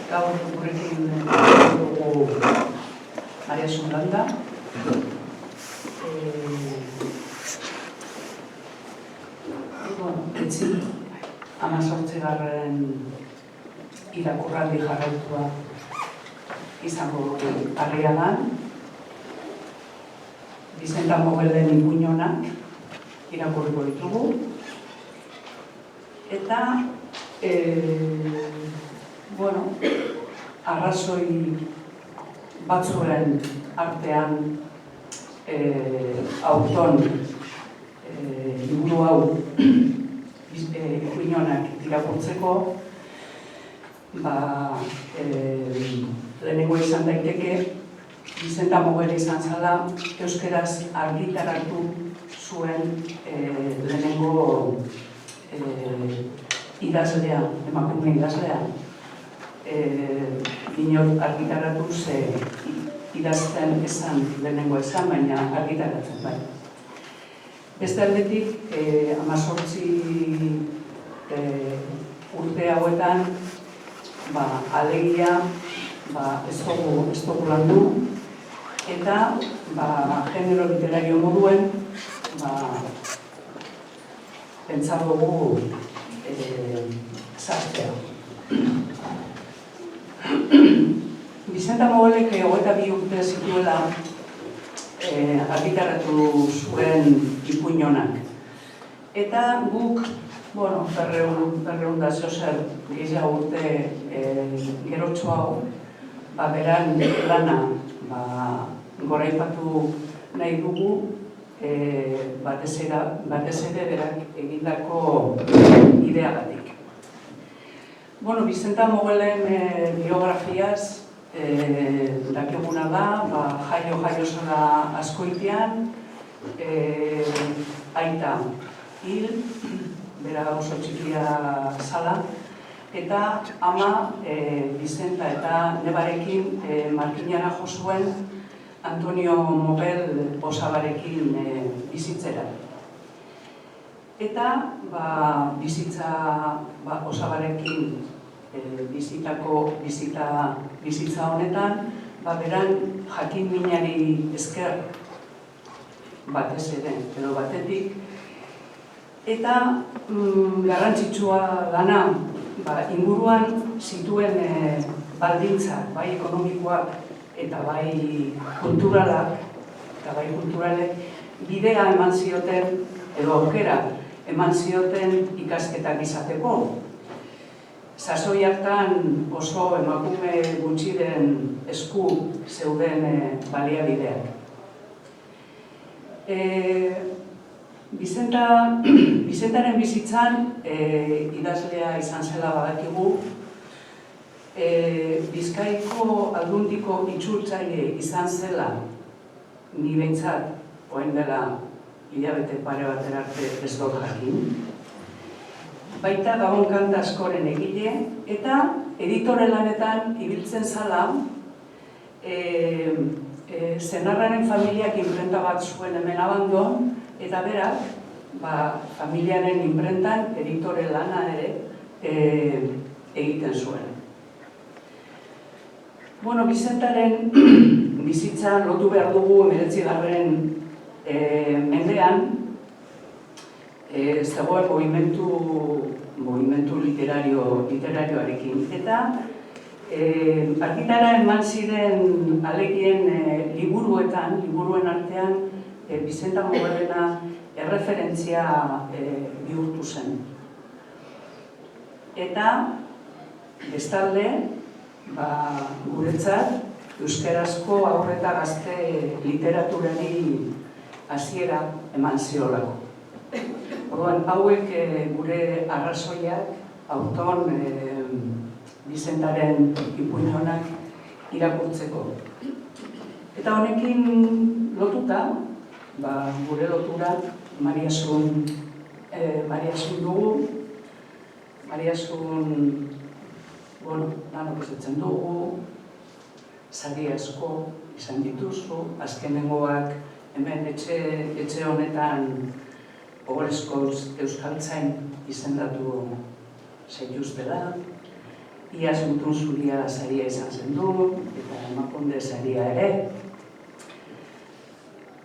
gaur gurekin dugu Maria Sundanda. Etzi, 18. irakurraldi jarraitua izango Arriagan. Bizenta Mogelen ipuinonak irakurriko ditugu. Eta, arrazoi batzuen artean auton liburu hau ipuinonak irakurtzeko, lehenengo izan daiteke, Bizenta Mogel izan zala, euskeraz argitaratu zuen lehenengo idazlea, emakume idazlea. Inor argitaratu ze idazten esan lehenengo esan, baina argitaratzen bai. Beste aldetik, 18 urte hauetan, alegia ez dugu landu, eta genero literario moduen pentsa dugu sartzea. Bizenta Mogelek 22 urte zituela argitaratu zuen ipuinonak. Eta guk, berreun da zozer gehiago urte gerotxo hau, beran lana goraipatu nahi dugu, batez ere berak egindako ideagatik. Bizenta Mogelen biografiaz dakiguna da, jaio zela Azkoitian, aita hil, bera oso txikia zala, eta ama Bizenta eta nebarekin Markinara jo zuen Antonio Mogel osabarekin bizitzera. Eta bizitza osabarekin bizitza honetan, beran jakin minari esker batez ere, edo batetik, eta garrantzitsua dana, inguruan zituen baldintzak, bai ekonomikoak eta bai kulturalek bidea eman zioten, edo aukera eman zioten ikasketak izateko. Sasoi hartan oso emakume gutxiren esku zeuden baliabideak. Bizentaren bizitzan idazlea izan zela badakigu, Bizkaiko Aldundiko itzultzaile izan zela, ni behintzat, orain dela hilabete pare batera arte ez dut jakin. Baita Gabon kanta askoren egile, eta editore lanetan ibiltzen zala, senarraren familiak inprenta bat zuen hemen Abandon, eta berak, familiaren inprentan editore lana ere egiten zuen. Bizentaren bizitza lotu behar dugu 19. mendean, zegoen movimentu literarioarekin. Eta argitara eman ziren alegien liburuen artean, Bizenta Mogelena erreferentzia bihurtu zen. Eta, bestalde, guretzat, euskarazko haur eta gazte literaturari hasiera eman ziolako. Hauek gure arrazoiak, auton Bizentaren ipuinonak irakurtzeko. Eta honekin lotuta, gure lotura Maria Sun dugu. Maria Sun lanok ezatzen dugu, sari asko izan dituzu, azkenengoak hemen etxe honetan Ogorezko Euskaltzain izendatu zaituztela, Iaz Gutun Zuria saria izan zen du, eta Emakunde saria ere.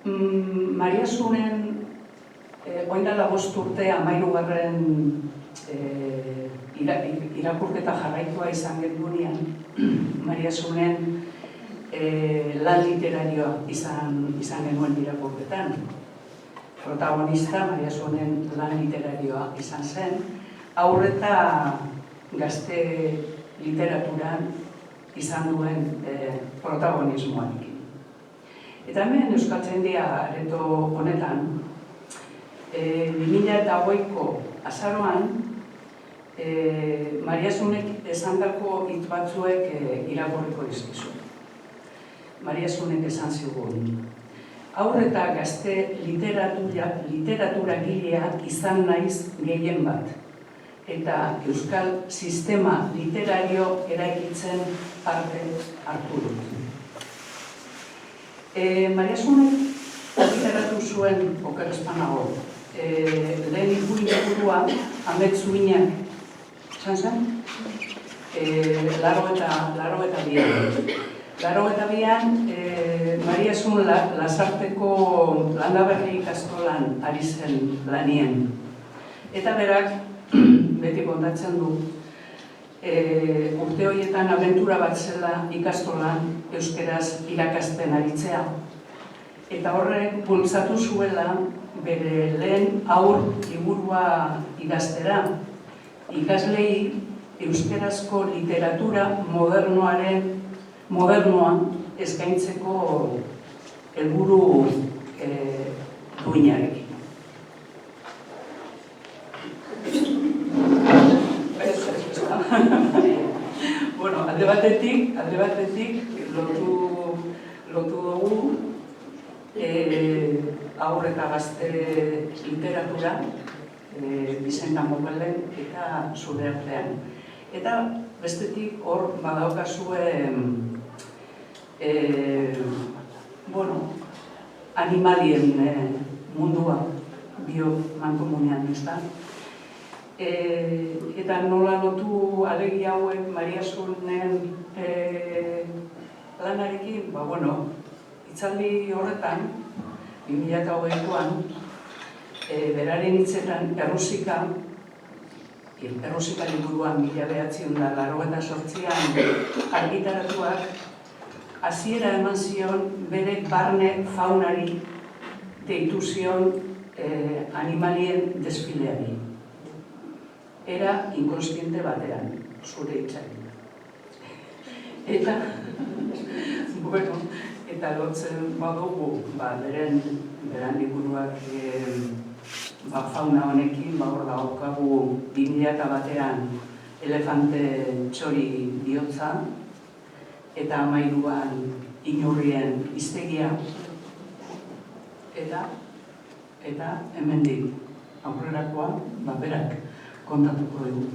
Maria Zunen, oindala 5 urte 13. Irakurketa jarraitua izan gendunean, Maria Zunen lan literarioa izan genuen irakurketan. Protagonista Maria Zunen lan literarioa izan zen, haur eta gazte literaturan izan duen protagonismoarekin. Eta hemen Euskaltzaindia areto honetan, 2008ko azaroan, Maria Zunek esandako hitz batzuek irakurriko dizkizu. Maria Zunek esan zigun, haur eta gazte literatura gilea izan naiz gehien bat, eta euskal sistema literario eraikitzen parte hartu dut. Maria Zunek argitaratu zuen okerrezpanago, lehen ikuinburua Amets Uinak izan zen, 82an, Maria Zun Lasarteko Landaberri ikastolan ari zen lanien. Eta berak, beti kontatzen du, urte horietan abentura bat zela ikastolan euskeraz irakasten aritzea. Eta horrek bultzatu zuela bere lehen haur liburua idaztera. Ikaslei euskerazko literatura modernoa eskaintzeko helburu duinarekin. Bueno, alde batetik lotu dugu haur eta gazte literatura, Bizenta Mokelen eta zure artean. Eta bestetik hor badaukazue animalien mundua bio-mankomunean, ezta? Eta nola lotu alegi hauek Maria Zunen lanarekin, hitzaldi horretan, 2008an, beraren hitzetan Errusika liburuan 1988an argitaratuak hasiera eman zion bere barne faunari deitu zion animalien desfileari. Era inkonstiente batean, zure hitzari. Eta lotzen badugu, beren liburuak fauna honekin, hor daukagu 2001an elefante txori bihotza, eta 13an inurrien hiztegia, eta hemendik aurrerakoa berak kontatuko dugu.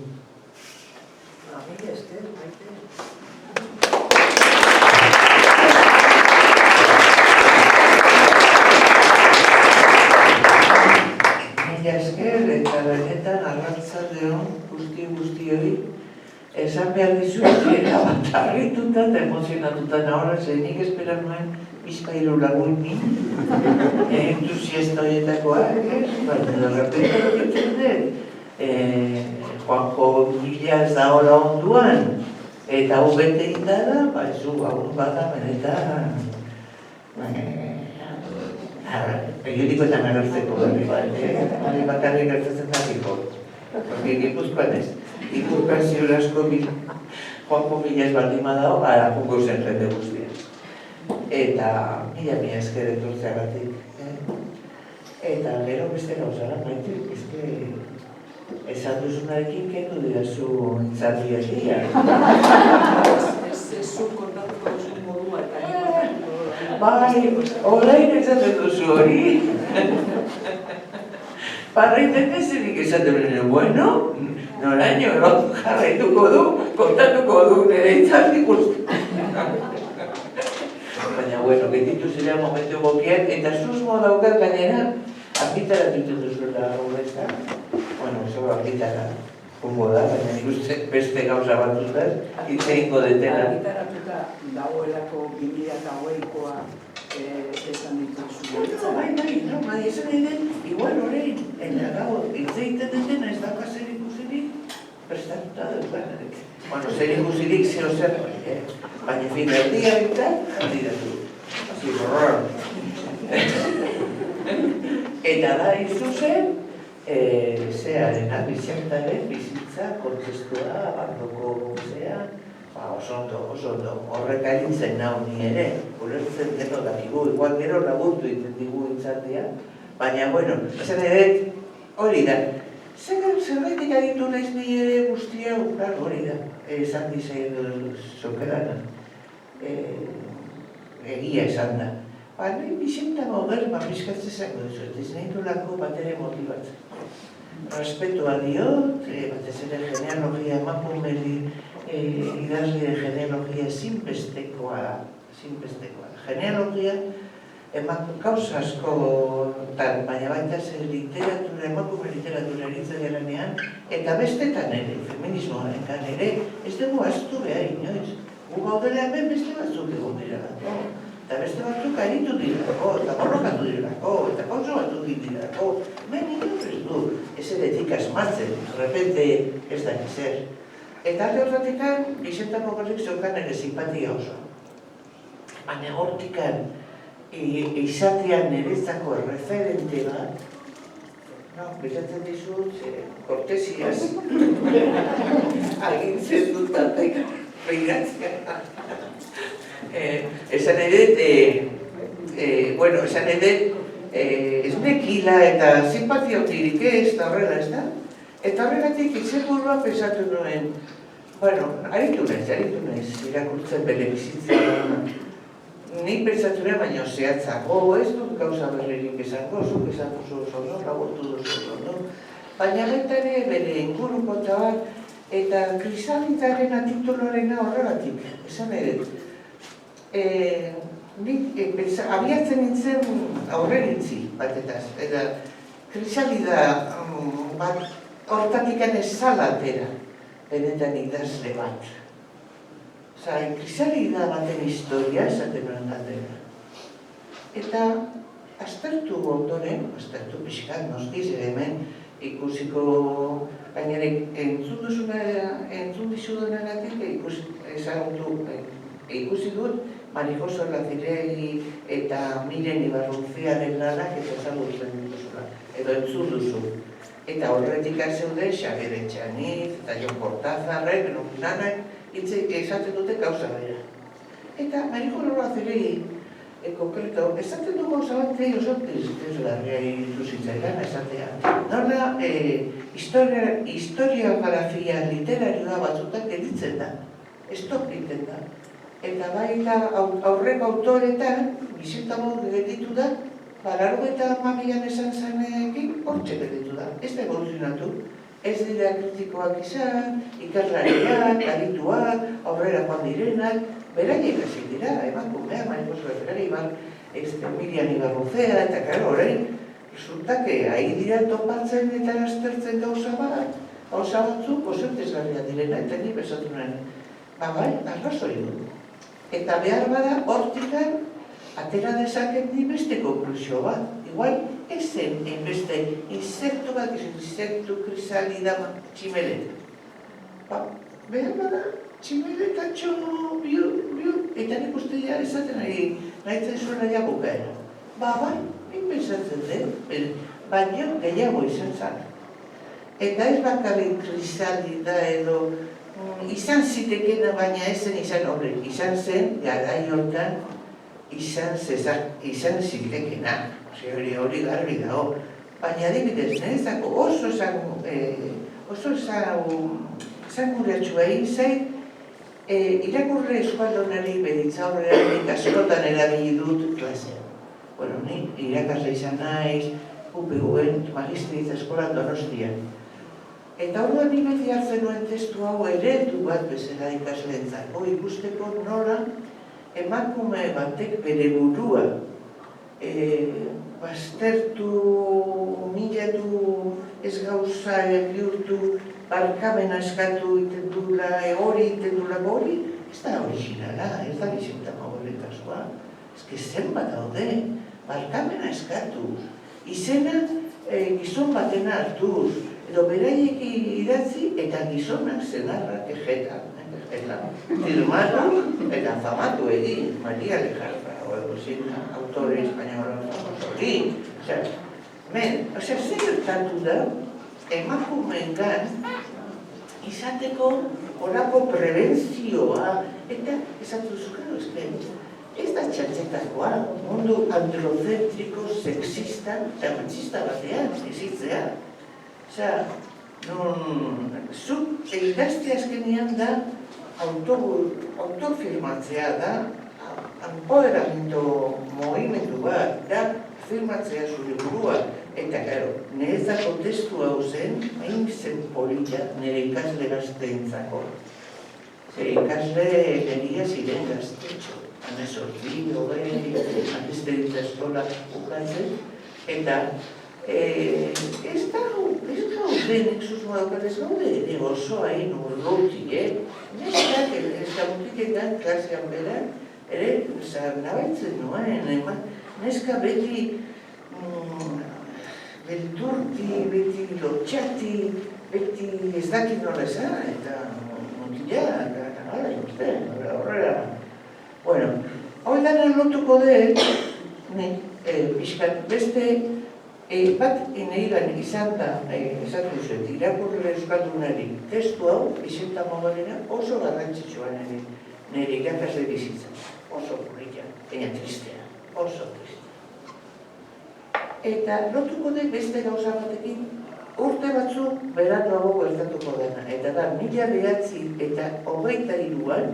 Esker eta benetan arrantzaldeon guzti hori esan behar dizut erabat harrituta eta emozionatuta nahora, nik esperan nuen bizpairu lagunin entusiasta horietakoak, baina derrepente horretzen dut Juanjo Mila ez da hora onduan eta hau bete indara, zu hau bada benetan periodikoetan agertzeko berri bat, bakarrik gertatzen dakiko. Gipuzkoan ez. Gipuzkoan ziur asko Juanjo Mila ez baldin badao, jungo zen jende guztia. Eta mila esker etortzeagatik. Eta gero beste gauzara, maite, esan duzunarekin kendu dirazu intzaldiakia. Ez zu kontatuko duzu modua eta orain esaten duzu hori. Parraiten ezenik esaten duzu, bueno, noraino jarraituko du, kontatuko du nire itzaldi guzti. Baina, bueno, getitu zirea momentu gokiak, eta susmo daukat gainera, argitara ditu duzuela horrezta. Bueno, oso argitara jungo da, baina ikusten beste gauza batutaz, hitz egingo detena. Argitaratuta dagoelako 2008koa esan dituzu. Bai, esan egin, igual horrein, enagago, hitz egiten detena ez dauka zer ikusirik, prestatuta dut. Bueno, zer ikusirik zeo zer, baina fin, erdia eta kandidatu. Asi, horror. Eta da, izu zen, zearena, bizartaren bizitza, kontestua, bandoko zean, oso ondo, horrek arintzen nau ni ere, ulertzen deno dakigu, igual gero lagundu iten digu intzatea, baina, bueno, esan ere, hori da, zerbaitik aditu naiz ni ere guztia, hori da, esan dizaien zokerana, egia esan da. Baina, bizenta gauder, bizkatzen zango duzu, ez nahi dolako bat ere motibatzen. Respetua diot, batez ere genealogia emakumeri idazle genealogia ezinbestekoa da. Genealogia gauza asko baina baita zer literatura, emakume literatura eritzen geranean, eta bestetan ere, feminismoaren ere, ez dugu astu behar inoiz. Gu gaudela hemen beste batzuk egon dira. Eta beste batzuk aritu dirako, eta borrokatu dirako, eta pauso batzuk dirako. Hemen inoiz ez du, ez eretik asmatzen, repente ez da ezer. Eta alde horretikan, Bizentako Gorrik zeukan ere simpatia oso. Baina hortikan, izatean niretzako referente bat, bizatzen dizut, kortesiaz, agintzen dut altaik, behiratzea. Esan edet, ez nekila eta simpatia otirik ez, eta horrela ez da. Eta horregatik izenburua pensatu nuen, aritu naiz, irakurtzen bere bizitza. Nik pentsatu nuen, baina zehatzago, ez dut gauza berrerik esango, zuk esan oso ondo, labortu duzu ondo. Baina bentare bere inguruko eta bat, eta krisalitaren atitulorena horregatik, esan edet. Abiatzen nintzen aurrerintzi batetaz, eta krisalida bat hortatikan ez zalatera, benetan idazle bat. Krisalida baten historia esaten nuen galdera. Eta aztertu ondoren, aztertu pixkat, noskiz ere hemen ikusiko, gainera entzun dizudunagatik ikusi dut Marijoso Laziregi eta Miren Ibarrunziaren lanak eta ezagutzen dituzula, edo entzun duzu. Eta horretik zeude Xabier Etxaniz eta Jon Kortazarrek, lanak esaten dute gauza bera. Eta Marijoso Laziregi, konkreto, esaten du gauza bat oso desgarria iruzitzailan esatea. Nola, historiografia literarioa batzutak editzen da, estop egiten da. Eta baita aurreko autoretan, Bizentako gelditu da, 80an esan zanekin, hortxe gelditu da. Ez da evoluzionatu, ez dira kritikoak izan, ikaslariak, adituak, aurrera joan direnak, beraiek hasi dira, emakumea, Marijoso Laziregi, Miriam Ibarrunzea, eta karo, orain, resultake, ahi dira topatzen eta aztertzen gauza batzuk, oso entesgarria direna, eta ni besatu nuen. Arrazoi du. Eta behar bada, hortikan, atera dezaket ni beste konklusio bat. Igual, ez zen, beste insektu bat, insektu krisalida tximelet. Behar bada, tximeletatxo eta nik uste ja esaten nahitzen zuela ja bukaera. Nik pensatzen den, baina gehiago izan zan. Eta ez bakarrik krisalida edo izan zitekena, baina ezen izan horrek. Izan zen, garai hortan, izan zitekena. Hori garbi dago. Baina adibidez, nerezako oso esanguratxua egin zait, irakurre eskualdonari beditza horrean askotan erabili dut klasean. Ni irakasle izan naiz, UPV-en, magistritza eskolan Donostian. Eta orduan ni beti hartzen nuen testu hau eredu bat bezala ikasleentzako, ikusteko nola emakume batek bere burua baztertu, milatu, ez gauza bihurtu, barkamena eskatu iten dula, hori iten dula, hori, ez da originala, ez da Bizenta Magoren kasua. Ez que zenbat daude, barkamena eskatu, izena gizon batena hartuz, edo beraiek idatzi eta gizonak zenarrak ejetan. Firmatu eta famatu egin, Maria Lejarra, autore espainola famoso hori. Zer gertatu da, emakumeengan izateko horako prebentzioa, eta esatu zuzkaro, ez da txantxetakoa, mundu androcentriko, sexista eta machista batean, ezitzea. Zuk idazte azkenean da autofirmatzea da, empoderamiento movimentu bat, da firmatzea zure burua. Eta, gero, niretzako testu hau zen, hain zen polita nire ikasle gazteentzako. Ikasle neria ziren gaztetxo, anesortzi, anbeste ditza eskola ukatzen, eta ez gauden, ez gaude osoa egin urruti, neskak ez da mutiketan klasean bera, ere, nabaitzen nuen, neska beti beldurti, beti lotxati, beti ez dakit nola esan, eta mutilak, hala ikusten, horrela. Bueno, hori dara lotuko dut, pixkat beste, bat inegan izan da, esatu zuen, irakurri euskaldunari testu hau, Bizenta Magorena oso garrantzitsua nire irakasle bizitza. Oso burrilla, baina tristea, oso tristea. Eta lotuko dut beste gauza batekin urte batzuk beranduago gertatuko dena. Eta da, 1993 eta 23an,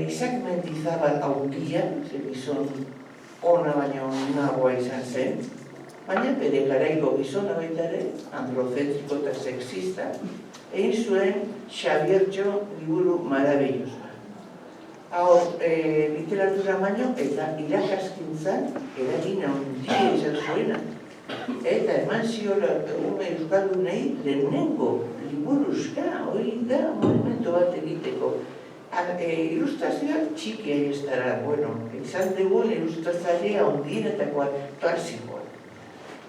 Isak Mendizabal hautia, gizon ona baina onagoa izan zen, baina bere garaiko gizona baita ere, androcentriko eta sexista, egin zuen Xabiertxo liburu maravillosa. Hor, literatura baino eta irakaskintzan eragina handia izan zuena. Eta eman ziola ume euskaldunei lehenengo liburuzka, hori da movimento bat egiteko. Ilustrazioak txikia ez dara, bueno, izan dugun ilustrazioa handienetakoa klasikoa.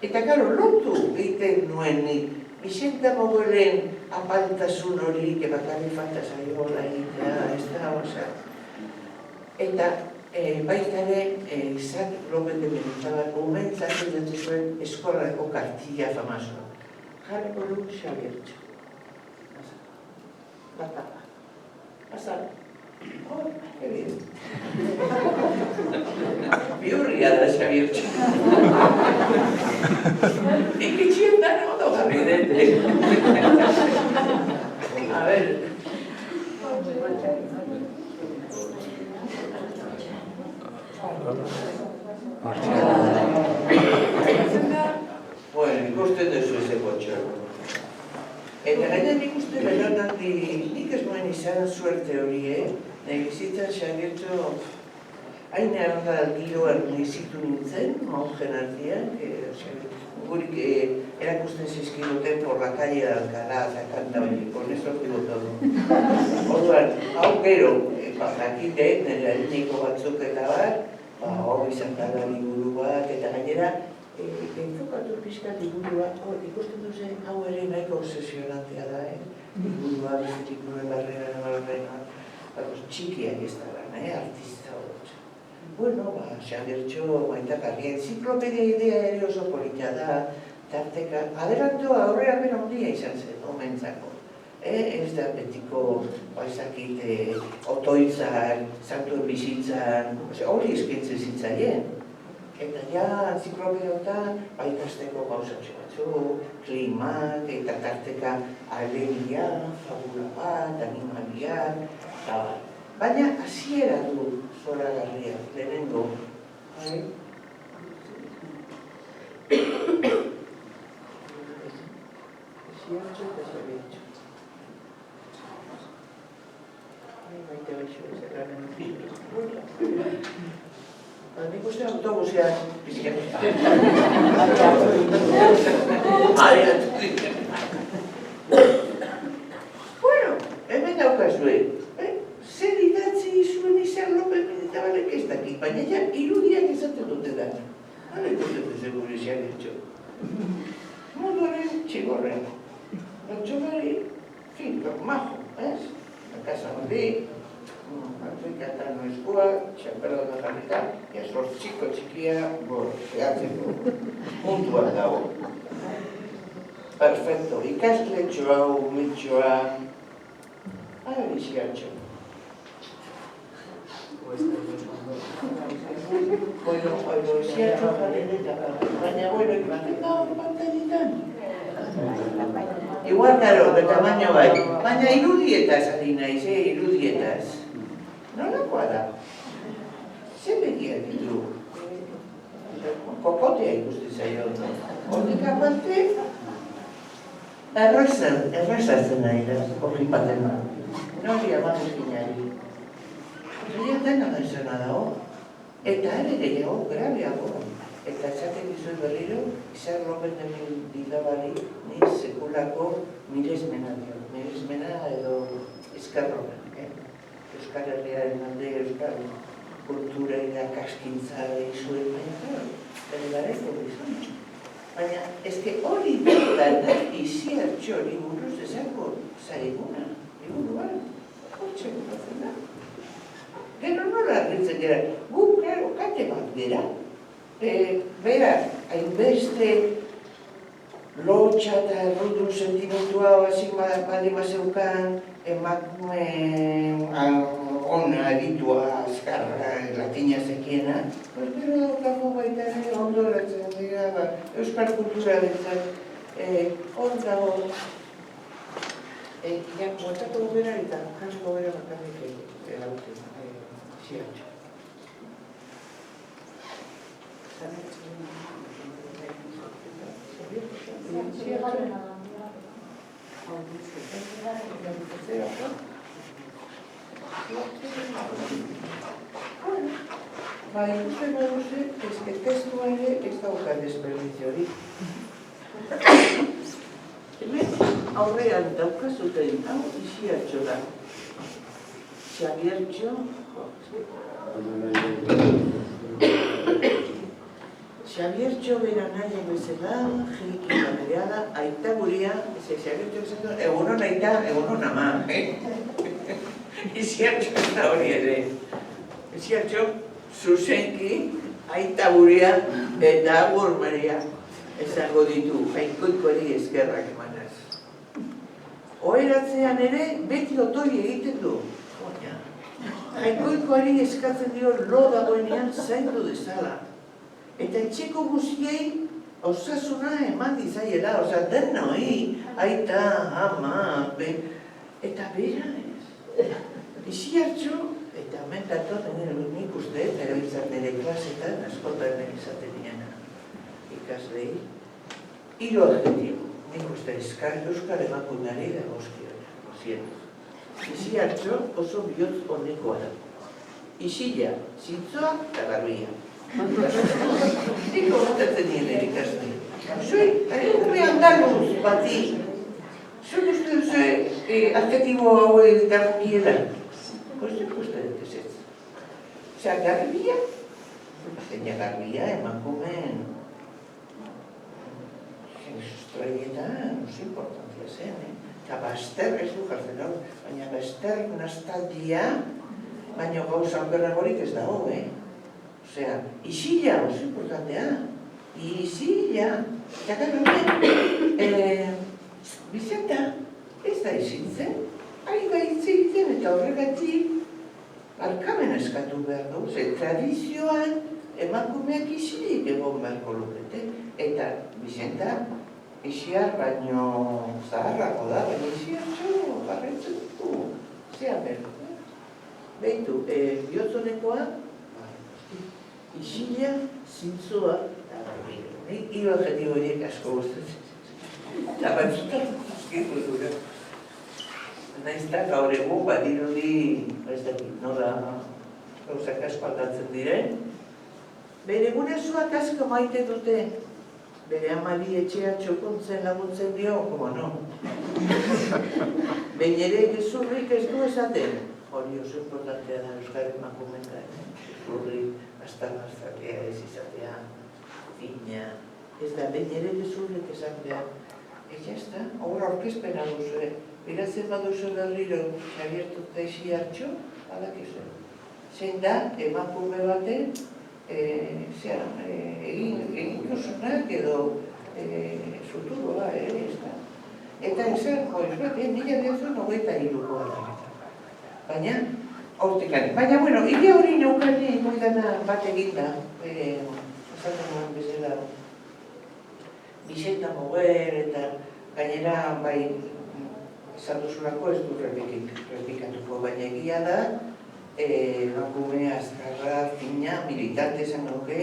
Eta gero, lotu egiten nuen Bizenta Magoren apaltasun hori, bakarri falta zaiola egitea, ez da, oza. Eta baita ere, Isak López de Mendizabal umentzak idatzi zuen eskolako kartilla famasoa. Jarriko du Xabiertxo. Batapa. Pasar. Oh, que bien. Biurria da Xabiertxo. Ikitxietan ondo jarri dute. A ver. Bueno, ikusten duzu ezeko txorro. Eta gaina nik uste beranandi, nik ez nuen izan suerte hori, bizitzan Xabiertxo hain erraldalgiroan izitu nintzen, monjen artean, gurik erakusten zizkiduten por la calle de Alcalá, eta kanta hori, con eso digo todo. Orduan, hau gero, jakitek, nire etniko batzuk eta bat, hor izan dara liburu bat, eta gainera, enfokatu pixka liburua, ikusten duzen hau ere nahiko obsesionantea da, liburua, bizitikuren barrera, txikiak ez dara, artista hori. Bueno, Xabiertxo, maitakarri, enziklopedia idea ere oso polita da, tarteka, adelantoa aurrean bera handia izan zen, omentzako. Ez da betiko, ezakit, otoitzak, santuen bizitzan, hori eskaintzen zitzaien. Eta ja, enziklopedotan, ikasteko gauzatxo batzu, klimak, eta tarteka alegia, fabula bat, animalia, eta bat. Baina, hasiera du zoragarria, lehenengo. Xabiertxo eta Xabiertxo. Maite baixo ez erraren dut. Nik uste autobusean pizkiak. daukazue, zer idatzi zuen izan López Mendizabal ez dakit, baina ja irudiak izaten dute da. Hala ikusten duzu gure Xabiertxo. Moduaren txigorren. Pertsonari, fin, majo, ez? Casa hori, Afrikatan noizkoa, txapela da jarrita, ja sortziko txikia, zehatzeko, munduan dago. Perfecto, ikasletxoa, umetxoa, Xiartxo. Bueno, Xiartxo jarren eta, baina, ikusten da hor pantalitan. Igual, claro, de tamaño bai, baina irudietaz ari naiz, irudietaz. Nolakoa da? Ze begiak ditu? Kokotea ikusten zaio. Hortik aparte, errazatzen nahi da, okipaten da. Nori amamukinari. Zia dena gaizena dago, eta ere gehiago grabeago. Eta esaten dizuen berriro, izan López Mendizabali ni sekulako miresmena dio. Miresmena edo eskarrona. Euskal Herriaren alde, euskal kultura irakaskintza zuen, baina, bere gareko bizon. Baina, ezke hori bertan Xiartxo hori buruz ezako zaiguna, liburuan, hortxe gupatzen da. Gero nola argitzen gara, guk kate bat gara. Bera, hainbeste lotxa eta errudun sentimentua basik balima zeukan emakume ona aditua azkarra latina zekiena. Gero daukagu baita ere ondo eratzen dira, euskal kultura betzat, hor dago, guatako bera eta jasko bera bakarrik erauten, Xiartxo. Bai, ikusten baduzu, testua ere ez dauka desperdiziorik. Hemen aurrean daukazuten, hau Xiartxo da. Xabiertxo, Xabiertxo bera nahi bezala, jilikin bereala, aita guria, Xabiertxo esan egunon aita, egunon ama. Xiartxo ez da hori ere. Xiartxo, zuzenki, aita guria eta agur Maria esango ditu, jainkoikoari eskerrak emanaz. Oheratzean ere, beti otoi egiten du. Jainkoikoari eskatzen dio lo dagoenean zaindu dezala. Eta etxeko guztiei osasuna eman dizaiela, oza, denoi, aita, ama, eta bera ez. Xiartxo, eta mentatu, nik uste, erabiltzat nire klasetan, askotan izaten diena ikaslei, hiru adjetibo, nik uste, euskal emakunari dagozkiona, siento. Xiartxo oso bihotz honekoa da. Isila, zintzoa eta garbia. Iko botatzen nien erikazte. Zui, ume andaluz bati. Zui uste duzu adjetibo hauek dagokiela. Ikusten dut ez ez. Osea, garbia, zeina garbia emakumeen sustraietan oso importantia zen, eta baster ez du jartzen hau, baina baster nastaldia, baina gauza berragorik ez dago, Osea, isila oso importantea, isila, eta gara Bizenta, ez da izintzen, ari da izintzen eta horregatik barkamen eskatu behar du, tradizioan emakumeak isilik egon beharko lukete, eta Bizenta, Ixiar baino zaharrako da, baina Xiartxo jarretzen du, zean behar. Behitu, bihotzonekoa, isila, zintzoa, eta garbia. Nik hiru adjetibo horiek asko gustatzen. Eta batzutan zuzkitu dura. Naiz da gaur egun badirudi, ez dakit, nola gauzak asko aldatzen diren. Bere gurasoak asko maite dute. Bere amari etxea txokuntzen laguntzen dio, como no. behin ere gezurrik ez du esaten. Hori oso importantea da euskal emakumeengan, gezurrik, aztarnazakea ez izatea, fina, ez da behin ere gezurrik esatea. Eta ez da, hor aurkezpena duzu, beratzen baduzu berriro Xabier Teixi hartxo, alakizu. Zein da, emakume baten, eginkusunak edo futuroa, ez da. Eta ezer, nire dezun 23ko aldaketa. Baina, hortikari. Baina, bueno, hile hori neukani moidana bat eginda, esaten nuen bezala, Vicenta Moguer eta gainera, bai, esan duzulako ez du repikatuko, baina egia da, emakume azkarra, fina, militante esan nuke,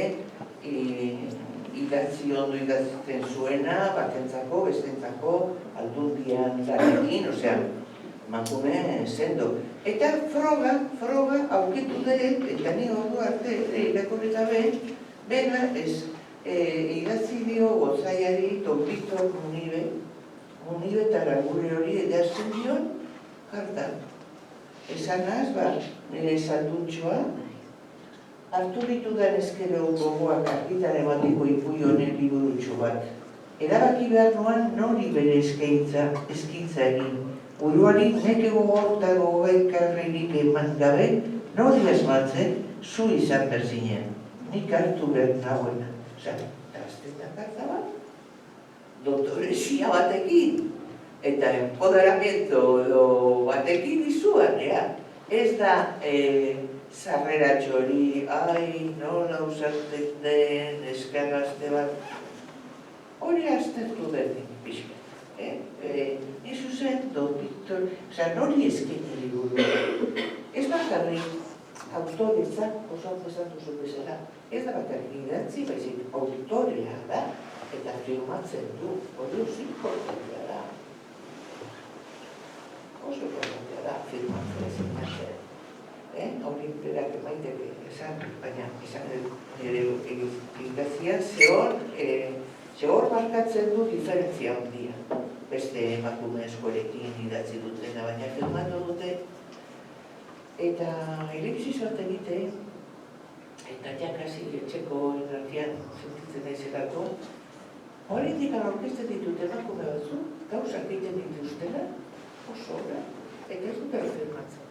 idatzi ondo idatzen zuena, batentzako, bestentzako, aldundian lanekin, osea, emakume sendo. Eta froga aurkitu dut, eta ni ordu arte irakurri gabe, bera idatzi dio gozaiari Don Victor Munibe eta Largure hori edazten dion karta. Esanaz, nire salduntxoa, hartu ditudan ezkero gogoak argitan emateko ipuin honen liburutxo bat. Erabaki behar noan nori bere eskintza egin. Buruari neke gogor eta gogaikarririk eman gabe, nori asmatzen zu izan berzinen. Nik hartu behar nagoena. Osa, azten da karta bat, doktorezia batekin, eta empoderamiento batekin izuan, ez da sarreratxo hori, nola usatzen den, eskarrazte bat, hori aztertu den pixka. Nizu zen, Don Victor, nori eskene liburu. Ez bakarrik, autoretzak oso esan duzu bezala, ez da bakarrik idatzi, baizik autorea da, eta firmatzen du, hori oso importantea da. Oso importantea da, firmatzen ezinatzen. Hori berak emaitek esan, baina esan nire idatzia, zehor markatzen du diferentzia handia. Beste emakume eskorekin idatzi dutena, baina firmatu dute. Eta elebizioz bat egite, eta jakasi etxeko irratian sentitzen aizelako, hori indikan aurkezten ditut emakume batzu, gauzak egiten dituztena, oso obra, eta ez dut firmatzen.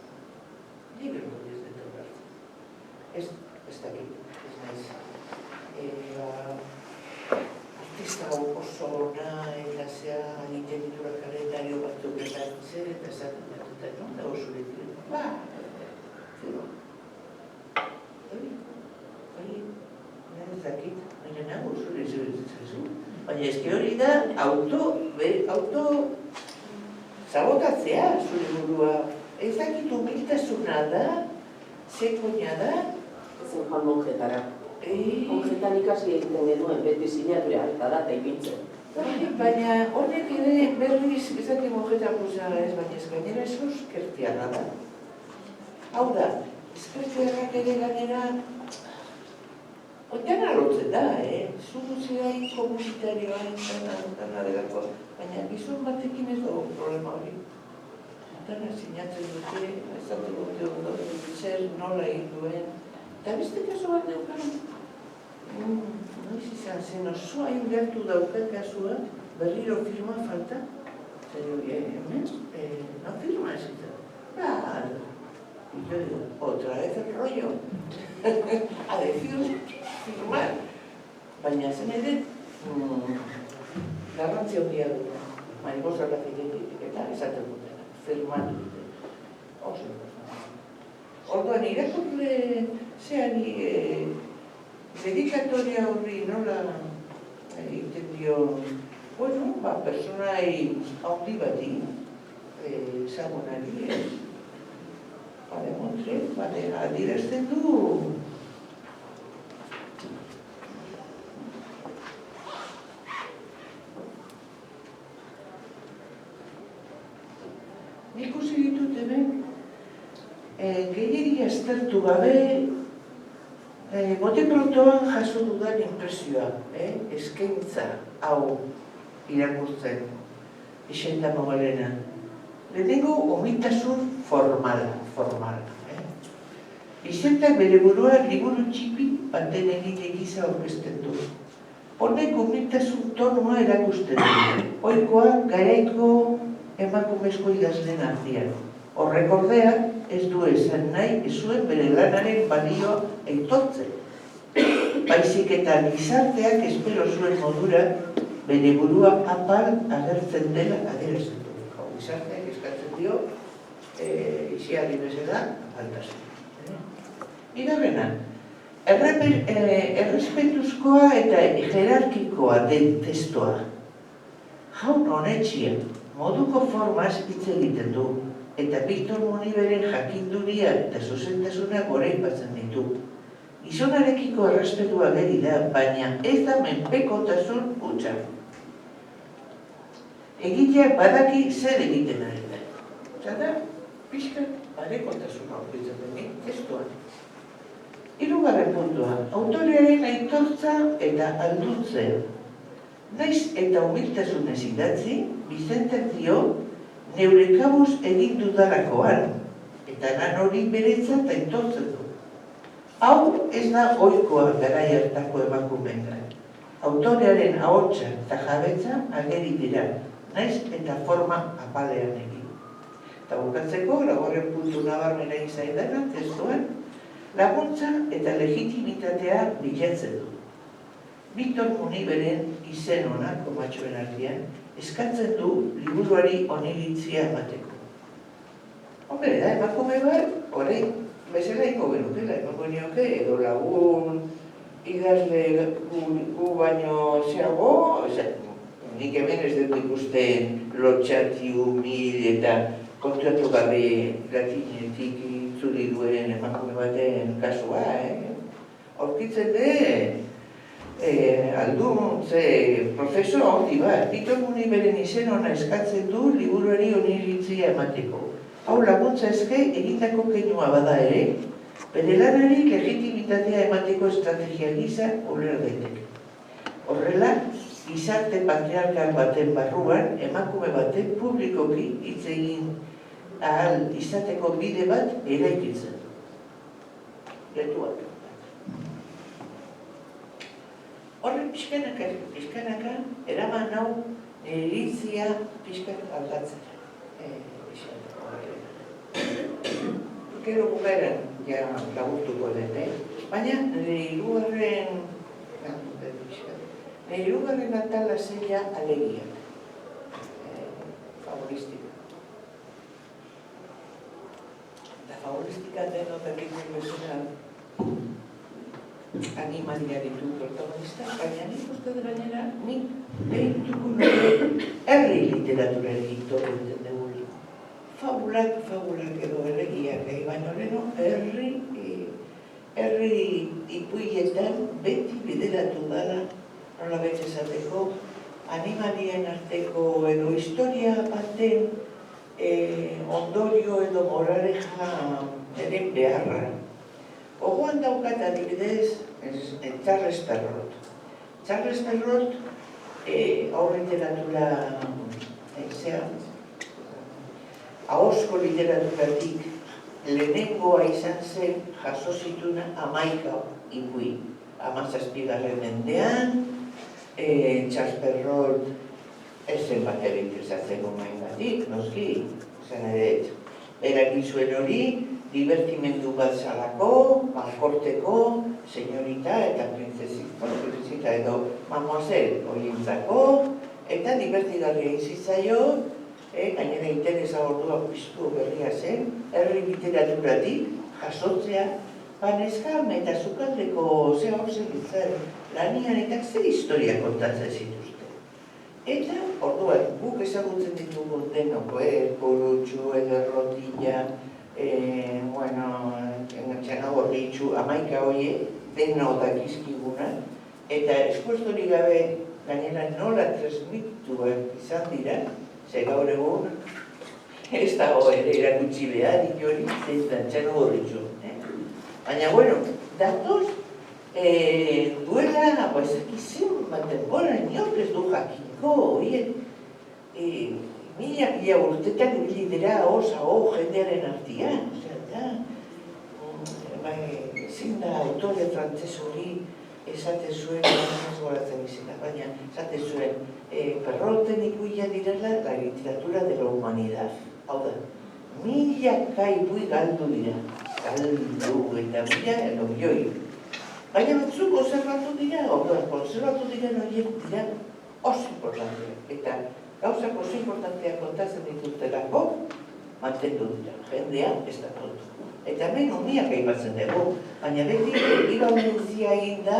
Libre hori ez dut horretzen. Ez dakit, ez naiz. Artista oso ona, eta zea, egiten ditura kalendario batzuk esatzen, eta esaten dut, non da oso ditu. Hori, ez dakit, baina nago zure zure. Baina eske hori da, auto sabotatzea zure burua. Ez dakit humiltasuna da, zekoina da. Ezen joan monjetara. Monjetan ikasi egiten genuen, beti sinatura eta data ipintzen. Baina honek ere berriz ezaki monjetan guzara ez, baina ez gainera ez euskertiana da. Hau da, eskertianak ere ganera, oitan alotzen da, Zuzuzia komunitarioa entana delako, baina gizon batekin ez dugu problema hori. Entana sinatzen dute, ezatu dute ondo, zer nola egin duen. Eta beste kaso bat neukan, noiz izan zen osoa ingertu daukat kasua, berriro firma falta. Zer hori, hemen, no firma ez izan. Y yo digo, otra vez el rollo. A decir, firmar. Baina zen ere, garrantzia handia dut. Mariposa grafitik eta esaten dutena. Firmatu dute. Oso importante. Orduan, irakurle zeari dedikatoria horri nola egiten dio, bueno, personai handi bati, zagonari, Montre, adierazten du nik ikusi ditut hemen gehiegi aztertu gabe bote-prontoan jaso dudan impresioa, eskaintza hau irakurtzen Vicenta Moguerena. Lehenengo umiltasun formala. Bizentak bere burua liburu txipi baten egite gisa aurkezten du. Honek umiltasun tonua erakusten du, ohikoa garaiko emakumezko idazleen artean. Horrek ordea, ez du esan nahi, ez zuen bere lanaren balioa aitortzen. Baizik eta gizarteak espero zuen modura bere burua apal agertzen dela adierazten du. Gizarteak eskatzen dio, iziari bezala, apaltasun. Bigarrena, errespetuzkoa eta jerarkikoa den testoa. Jaun honetxia, moduko formaz hitz egiten du, eta Victor Muniberen jakinduria eta zuzentasuna goraipatzen ditu. Gizonarekiko errespetua geri da, baina ez da menpekotasun hutsa. Egiteak badaki zer egiten ari da. Zara, pixka parekotasuna aurkitzen den testoan. Hirugarren puntua, autorearen aitortza eta aldutzea. Naiz eta humiltasunez idatzi, Bizentek dio, neure kabuz egin dudalakoan, eta lan hori beretzat aitortzen du. Hau ez da ohikoa garai hartako emakumeengan. Autorearen ahotsa eta jabetza ageri dira, naiz eta forma apalean egin. Eta bukatzeko, laugarren puntu nabarmena izaidana, testuan, laguntza eta legitimitatea bilatzen du. Victor Muniberen izen onak, komatxoen artean, eskatzen du liburuari oniritzia emateko. Hombre, da, emakume bat, orain, bezalaiko genukela, emango nioke, edo lagun, idazle gu baino zeago, nik hemen ez dut ikusten lotxati, humil eta kontratu gabe latinetik itzuli duen emakume baten kasua, Aurkitzen alduntze prozeso hori bat. Victor Muniberen izen ona eskatzen du liburuari oniritzia emateko. Hau laguntza eske egindako keinua bada ere, bere lanari legitimitatea emateko estrategia gisa uler daiteke. Horrela, gizarte patriarkal baten barruan, emakume baten publikoki hitz egin ahal izateko bide bat eraikitzen du. Getuak. Horren pixkanaka, eraman hau iritzia pixkat aldatzen. Gero bukaeran ja laburtuko dut, baina nire hirugarren atala zeia alegiak. Favoristika. Eta favoristika denotak egin bezala animalia ditu protagonista, baina nik uste dut gainera, nik behituko nuke herri literatura editor egiten dugu. Fabulak edo erregiak, baina horreno herri ipuietan beti bideratu dala, nola bete esateko, animalien arteko edo historia baten ondorio edo moraleja eren beharra. Ogoan daukat adibidez, Charles Perrault. Charles Perrault, haur literatura, ahozko literaturatik lehenengoa izan zen jaso zituna 11 ipui. 17. mendean, Charles Perrault ezen bat interesatzen gomaingatik, noski, zen ere, berak izuen hori, divertimendu bat zalako, balkorteko, senyorita eta princesita edo mademoiselle horientzako, eta divertigarria izitzaio, gainera interesa ordua piztu berria zen, herri literaturatik jasotzea, baneska eta zukaldeko hor segitzen lanian eta zer historia kontatzen zituzten. Eta, orduan, guk ezagutzen ditugu denoko, Korutxu, Ederrotila, Txanagorritxu, 11 hoie, deno dakizkiguna, eta eskuestori gabe gainera nola transmituak izan dira, ze gaur egun, ez dago ere erakutsi behar, hori, zein da Txanagorritxu. Baina, bueno, datoz, duela, ezakizien baten gora, inok ez du jakinko, mila urtetan ibili dira aho jendearen artean. Ezin da autore frantzes hori esaten zuen, goratzen izena, baina esaten zuen Perraulten ikuia direla la literatura de la humanidad. Hau da, milaka ibui galdu dira. Galdu eta milioi. Baina batzuk konservatu dira, konservatu dira horiek dira oso importanteak. Eta gauzak oso importanteak kontatzen dituztelako, mantendu dira. Jendea ez da tontu. Eta hemen uniak aipatzen dugu, baina beti iraumentzia egin da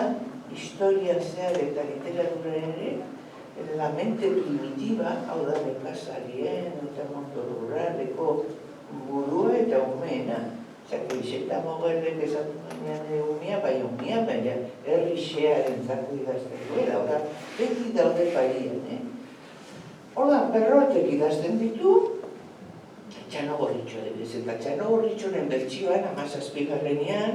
historia zehar eta literatura ere, la mente primitiva, hau da nekazarien eta mondo ruraleko burua eta umeena. Zako izeta mogelek esatu baina umea, baina herrixearen zako idazten duela, hora beti daude parian. Hola, Perrotek idazten ditu, Txanogorritxo adibidez, eta Txanogorritxoren bertsioan, 17.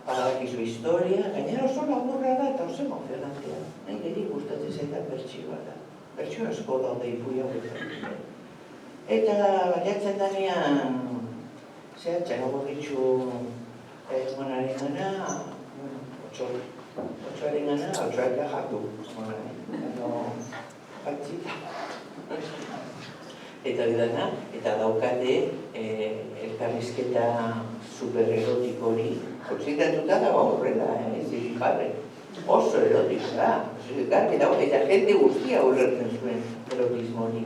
Badakizu historia, gainera oso laburra da eta oso emozionantea. Nahi geri gustatzen zaitan bertsioa da. Bertsio asko daude ipui hauetan. Eta baliatzen danean, Txanogorritxo monaren gana, otxoaren gana, otxoaita jatu. Eta didana, eta daukate elkarrizketa supererotiko hori, konzitatuta dago horrela, ez jarre. Oso erotiko da, eta jende guztia ulertzen zuen erotismo hori.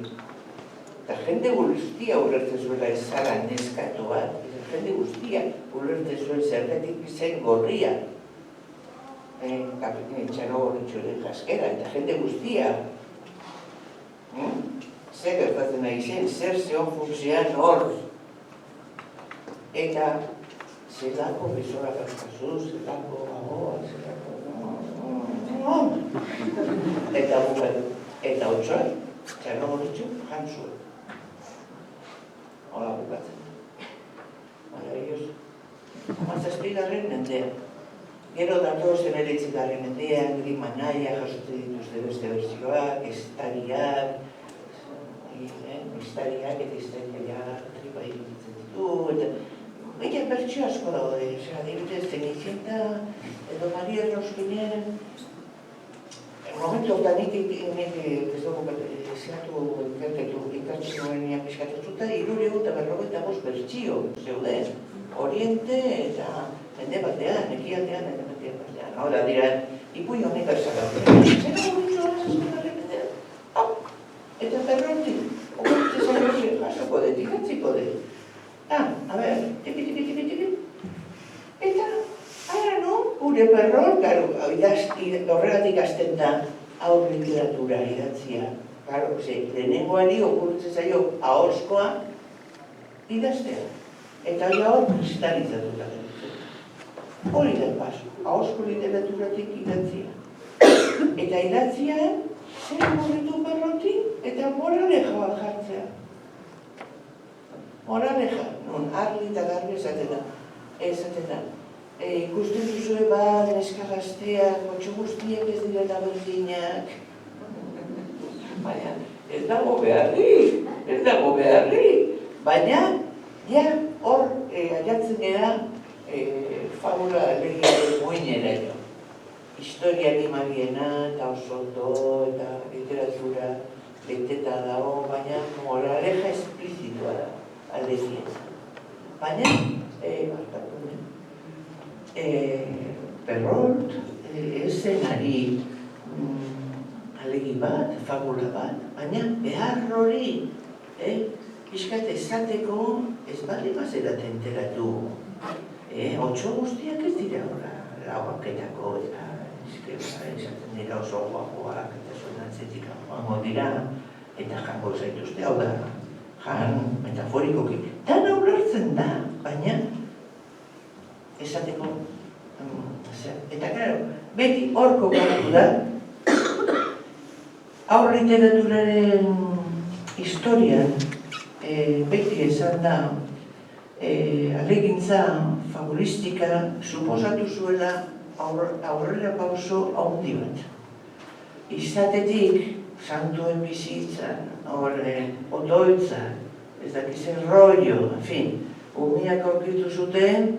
Eta jende guztia ulertzen zuela ez zara neskatu bat, eta jende guztia ulertzen zuen zergatik zen gorria. Txanogorritxoren jaskera, eta jende guztia. Zer gertatzen nahi zen, zer zeon funtzean hor. Eta zelako bezora gaztazu, zelako gagoa, zelako... Eta bukatu. Eta otxoa, Txanogorritxo, jantzua. Hola bukatzen. Maravilloso. 17. mendea. Gero datozen 19. mendean, Grimanaia jasotzen dituzte beste bertsioak, estariak, mistariak eta istariak tripa iritzen ditu, eta baina bertxio asko daude, adibidez, Zenicienta edo Maria Roskinen, momentu eta nik ez dugu zehatu ikartzen horrenia piskatutzuta, 350 bertxio zeuden, Oriente eta mendebaldean, ekialdean eta mendebaldean. Hora dira, ipui honek arzakatzen. Zena gurutxo horaz eta Perrotik, okurtze zainozik jasoko dut, ikatziko dut. A ber, tipi. Eta, ara no, gure Perrot, horregatik azten da aur literatura idatzia. Claro, lehenengoari okurtze zaio ahozkoa idaztea. Eta hori hor kristalizatuta dut. Hori da paso, ahozko literaturatik idatzia. Eta idatzian, zer murritu Perrotik eta moraleja bat jartzea. Moraleja, non argi eta garbi esaten da. Ikusten duzue bat, neska gazteak, kotxo guztiak ez direla berdinak. Baina, ez dago beharri. Baina, ja, hor, aiatzen gara, fabula legiaren muinera jo. Historia animaliena eta osondo eta literatura beteta dago, baina moraleja esplizitua da, aldezien. Baina, Perrot ez zen ari alegi bat, fabula bat, baina behar hori, pixkat esateko ez bali bazera enteratu. Otxo guztiak ez dira lauaketako eta esaten dira oso guapoak eta zonantzetik joango dira eta jango zaituzte, hau da, jan metaforikoki. Dana ulertzen da, baina esateko, eta claro, beti horko gatu da, aur literaturaren historian beti esan da, alegintza fabulistika suposatu zuela aurrera pauso handi bat. Izatetik santuen bizitzan, otoitzan, ez dakizen rollo, en fin, umiak aurkitu zuten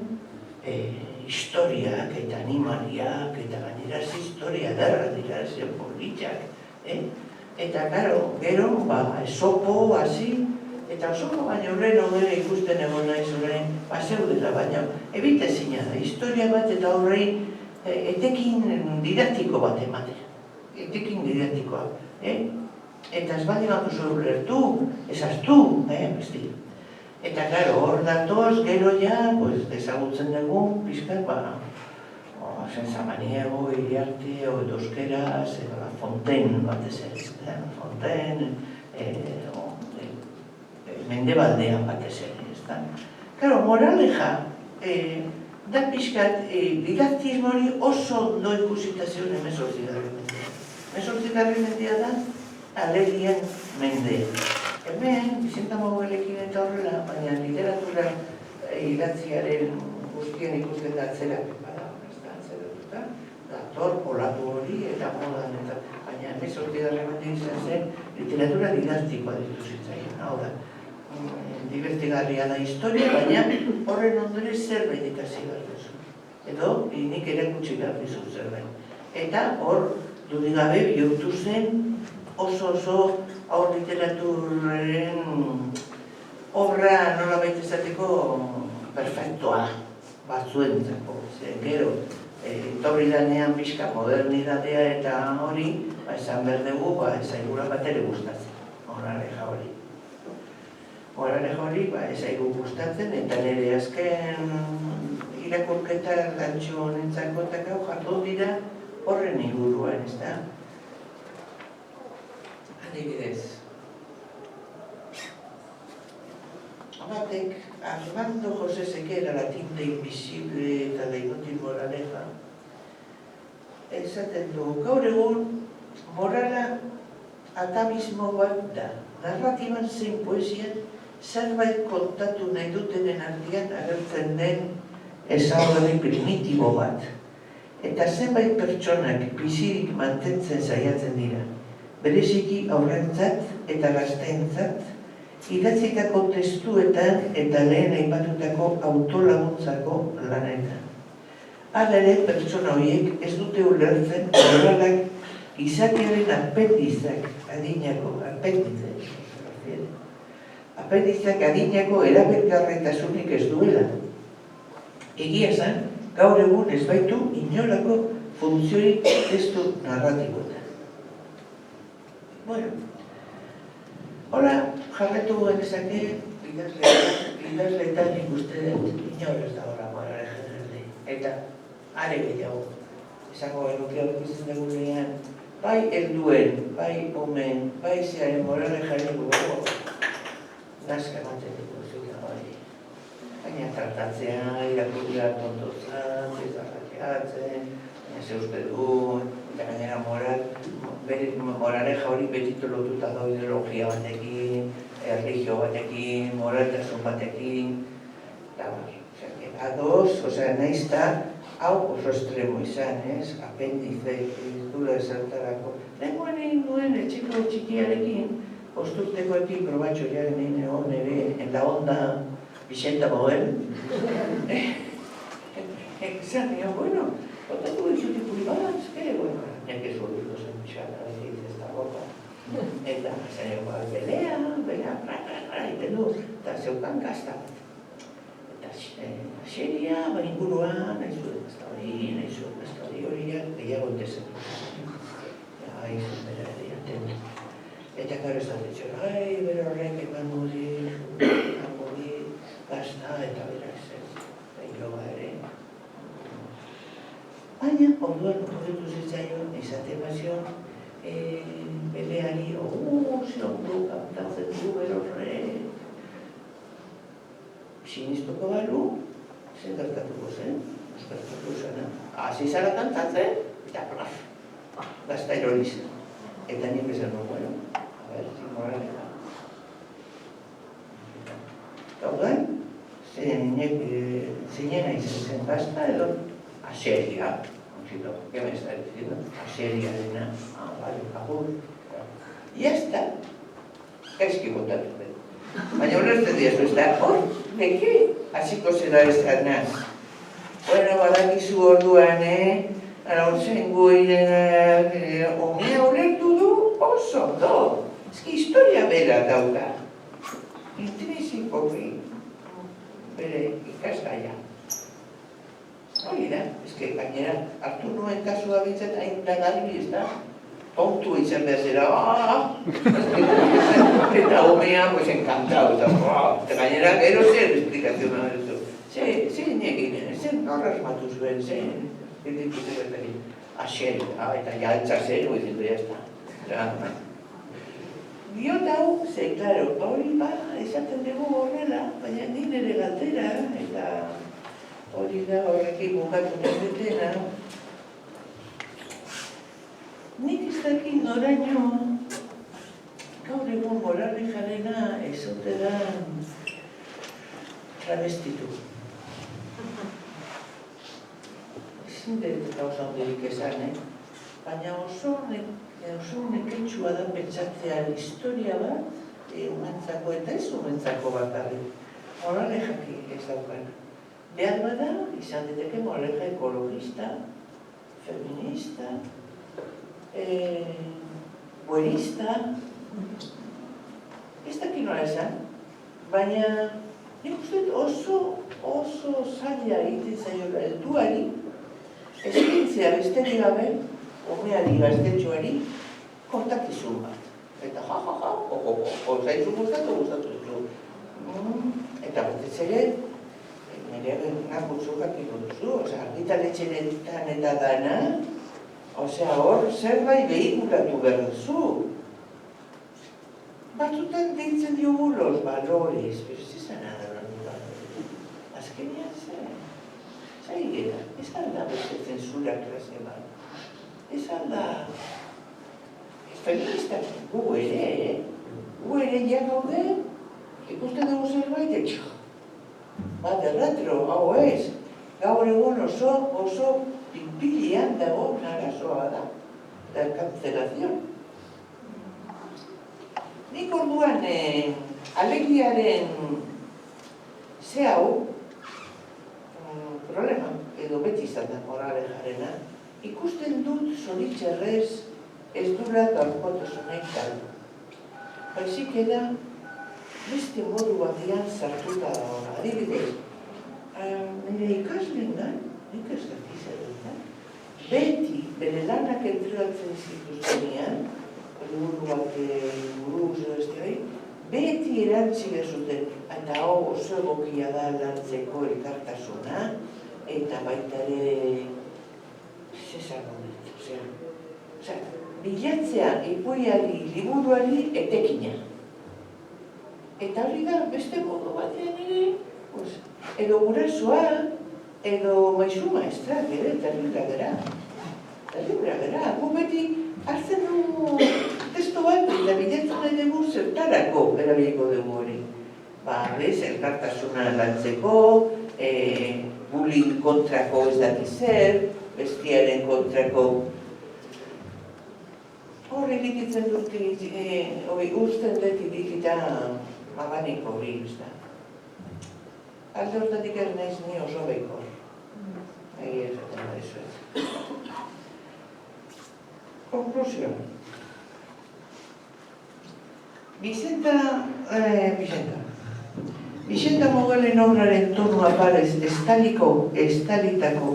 historiak eta animaliak eta gaineraz historia derra dira, zen politxak, eta karo, gero, esopo, hasi, eta osoko baina horren horre ikusten egon naiz horrein, zeudela baina, ebitezina da, historia bat eta horrein etekin didaktiko bat ematea, etekin didaktikoa, eta ez bali bat duzu lertu, ez hartu, besti. Eta karo, hor datoz, gero ja, ezagutzen dugu, pizkat, Samaniego, Iriarte, Euskeraz, Fonten batez ere, Fonten, Mendebaldean batez ere, ezta? Karo, moraleja, da pixkat, didaktismo hori oso ondo ikusita zion 18. mendea. 18. mendea da, alegien mendea. Hemen, Bizenta Mogelekin eta horrela, baina literatura idatziaren guztien ikusten da atzerapen bada, dator, polatu hori eta modan eta baina 18. mendea izan zen literatura didaktikoa ditu zitzaion, hau da. Divertigarria da historia, baina horren ondore zerbait ikasi behar duzu. Edo, nik erakutsi behar dizu zerbait. Eta hor, dudigabe bihurtu zen oso haur literaturaren obra nola baita izateko perfektoa batzuentzako. Gero, etorri danean pixka modernidadea eta hori, esan behar dugu, ezaigura bat ere gustatzen, moraleja hori. Moraleja hori, ezaigu gustatzen, eta nire azken irakurketa lantxo honentzako eta gau jartu dira horren inguruan, ez da? Adibidez. Batek, Armando José Sequera, La tinta invisible eta La inútil moraleja, esaten du, gaur egun morala atavismo bat da. Narratiban zein poesian zerbait kontatu nahi dutenen artean agertzen den ezaugarri primitibo bat. Eta zenbait pertsonak bizirik mantentzen saiatzen dira. Bereziki aurrentzat eta gazteentzat, idatzitako testuetan eta lehen aipatutako autolaguntzako lanetan. Hala ere, pertsona horiek ez dute ulertzen moralak gizakiaren apendizak adinako, apendizak adinako erabilgarritasunik ez duela. Egia esan, gaur egun ez baitu inolako funtziorik testu narratiboetan. Bueno, hola, jarretu genezake, idazleetan ikusten inor ez da hola moraleja generali. Eta, are gehiago, esango genuke hori ikusten dugunean, bai helduen, bai omen, bai zearen moralejaren gugu, nazka ematen dugu zuten hori. Baina tratatzea, irakurria tontozan, ezarrakeatzen, baina ze uste du, eta gainera moraleja hori betito lotuta da ideologia batekin, erlijio batekin, moraltasun batekin, eta ados, nahizta, hau oso estremo izan, apendize, dura ezertarako. Lehenkoan egin duen etxeko txikiarekin, posturtekoekin probatxo jaren egin egon ere, eta onda Bizenta Mogel. Zan, bueno, kontatu dizutipuri bat, bueno, nek ez hori dozen txana, ez da boka. Eta, zaino, belea, iten du, eta zeukan gazta bat. Eta, xeria, inguruan, nahi zuen gazta hori gehiago entezen. Izan bera ediaten. Eta karo ez da ditzen, bera horrek eman mudi, gazta, eta bera ez. Iloba ere. Baina, orduan horretu zitzaion, izaten bazion, beleari, ziondu, kantatzen du, berorre, sinistuko balu, zen gertatuko zen, gertatu zena. Hasi zara kantatzen, eta plaf, gazta erorizen. Eta nik esan du, bueno, a ver, zimoraleka. Gaudan, zeinena izan zen gazta, edo aseria, ¿qué me está diciendo? Aseria dena, vale, kabul. Iazta, gaizki botatu den. Baina ulertzen diazu, ez da, hor, beke, hasiko zela esanaz. Bueno, badakizu orduan, arautzen goiren, omea ulertu du oso ondo. Eski historia bera dauka. Intrinsico bere ikasgaia. Hori da, eski gainera, hartu nuen kasua bintzat hain da garbi, ez da? Tontu izan behar zera, eta omea, pues, encantado, eta gainera, gero zer esplikazio nahi duzu. Zein egin, zen norra asmatu zuen, zen, dituzte bertari, axen, eta jaltza zen, oizitu jazta. Diot hau, ze, klaro, hori esaten dugu horrela, baina nire galdera, eta hori da horrekin bukatu nahi dutena. Nik ez dakit noraino, gaur egun moralde jarena ezote da travestitu. Ezin dut gauza honderik esan, baina oso neketsua da pentsatzea historia bat, umentzako eta ez umentzako bakarrik. Morale jaki ez daukan. Behar bada, izan diteke moraleja ekologista, feminista, buenista, ez dakit nola esan, baina nik uste oso zaila egiten zaiola helduari, eskintzea besterik gabe, omeari gaztetxoari, kontakizun bat. Eta zaizu gustatu duzu. Eta batez ere, nire nakutzu jakiko duzu, argitaletxenetan eta dana, hor, zerbait behikulatu behar duzu. Batzutan deitzen diogu los valores, pero ez izan da, azkenean zaigera, ez alda beste zensura klase bat. Ez alda, feministak gu ere ja gaude, ikusten dugu zerbait, bat erratro, hau ez, gaur egun oso pinpilian dago narazoa da, da cancelación. Nik orduan alegiaren ze hau, problema, edo beti izan da morale jarena, ikusten dut zoritxarrez ez dura gaurkotasunek galdu. Baizik eda beste modu batean sartuta da hona. Adibidez, nire ikaslengan, nik ez dakizaren, beti bere lanak entregatzen zituztenean, liburuak buruz beti erantzile zuten, eta hau oso egokia da lantzeko elkartasuna, eta baita ere bilatzea ipuiari, liburuari etekina. Eta hori da, beste modu batean ere, edo gurasoa, edo maizu maestrak ere, terribla gara. Gu beti hartzen dugu testo bat, eta bilatzen nahi dugu zertarako erabiliko dugu hori. Bez, elkartasuna lantzeko, bullying kontrako ez daki zer, bestiaren kontrako. Horri dikitzen dut, usten dut idikita abaniko hori, ez da. Alde hortatik ez naiz ni oso behikor. Egi esaten da eso ez. Konklusio. Vicenta Mogalen obraren tonua parez estalitako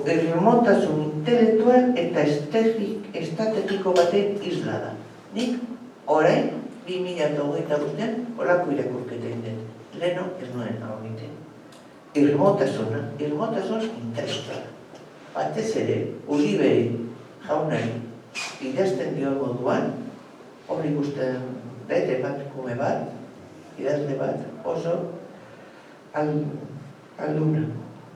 erremontasun intelektual eta estrategiko baten isla da. Nik orain, 2025an, horako irakurketa egiten. Leno ez nuen hau egiten. Irmotasun intelektual. Batez ere, Uliberi jaunari idazten dio moduan, hor ikusten bete bat, kume bat, idazle bat, oso alduna.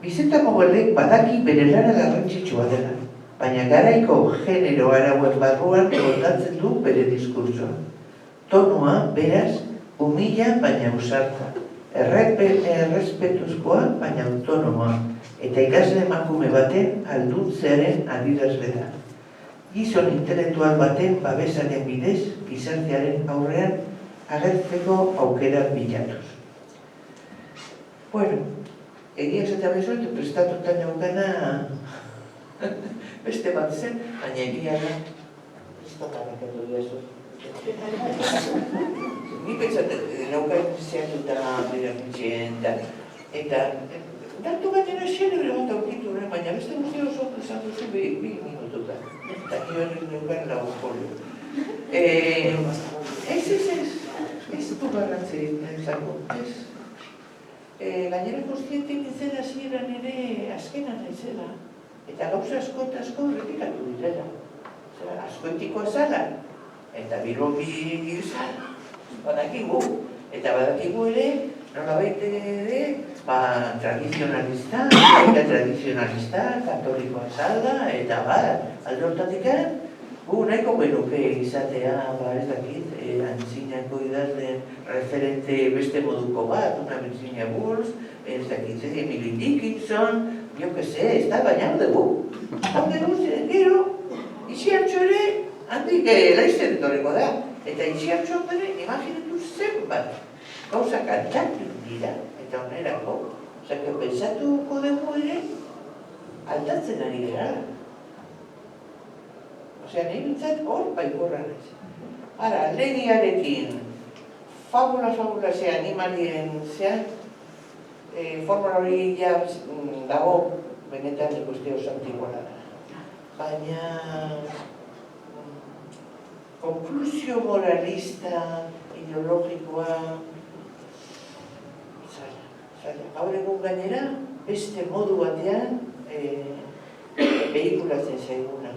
Vicenta Mogalek badaki bere lana garrantzitsua dela, baina garaiko genero arauen barruan kontatzen du bere diskursoa. Tonua, beraz, humila baina ausarta, errespetuzkoa baina autonomoa, eta ikasle emakume baten alduntzearen adierazle da. gizon intelektual baten babesaren bidez gizartearen aurrean agertzeko aukera bilatuz. Bueno, egia esatea bezuet, prestatuta neukana beste bat zen, baina egia da, prestatanak edo diazu. Ni pentsatzen, neukan zehatuta berakitzen da, eta datu batera xelebre bat aurkitu, baina beste guzti oso esan duzu bi minututa. Eta nire neukan lagun polio. Ez du garrantzirik nentzako, ez. Gainera konstientik nintzen hasieran ere azkenan naizela. Eta gauza asko eta asko repikatu direla. Askoetikoa zala, eta bilobi zala. Badakigu, eta badakigu ere, nolabait ere, tradizionalista, katolikoa zala, eta alde hortatik gu nahiko benuke izatea, ez dakit, antzinako idazleen referente beste moduko bat, una Virginia Woolf, ez dakit, Emily Dickinson, jo que se, ez da, baina hau dugu. Hau dugu ziren, gero, Itziartxo ere, handik laizten etorreko da. Eta Itziartxo ere, imaginatu zenbat, gauza kantatu dira, eta onerako, osea, pensatuko dugu ere, aldatzen ari gara. Osea, nahi bintzat hor baikorra naiz. Ara, legiarekin, fabula ze animalien zean, formula hori ja dago, benetan ikuste oso antikoa da. Baina, konklusio moralista, ideologikoa, zaila. Gaur egun gainera, beste modu batean behikulatzen zaiguna.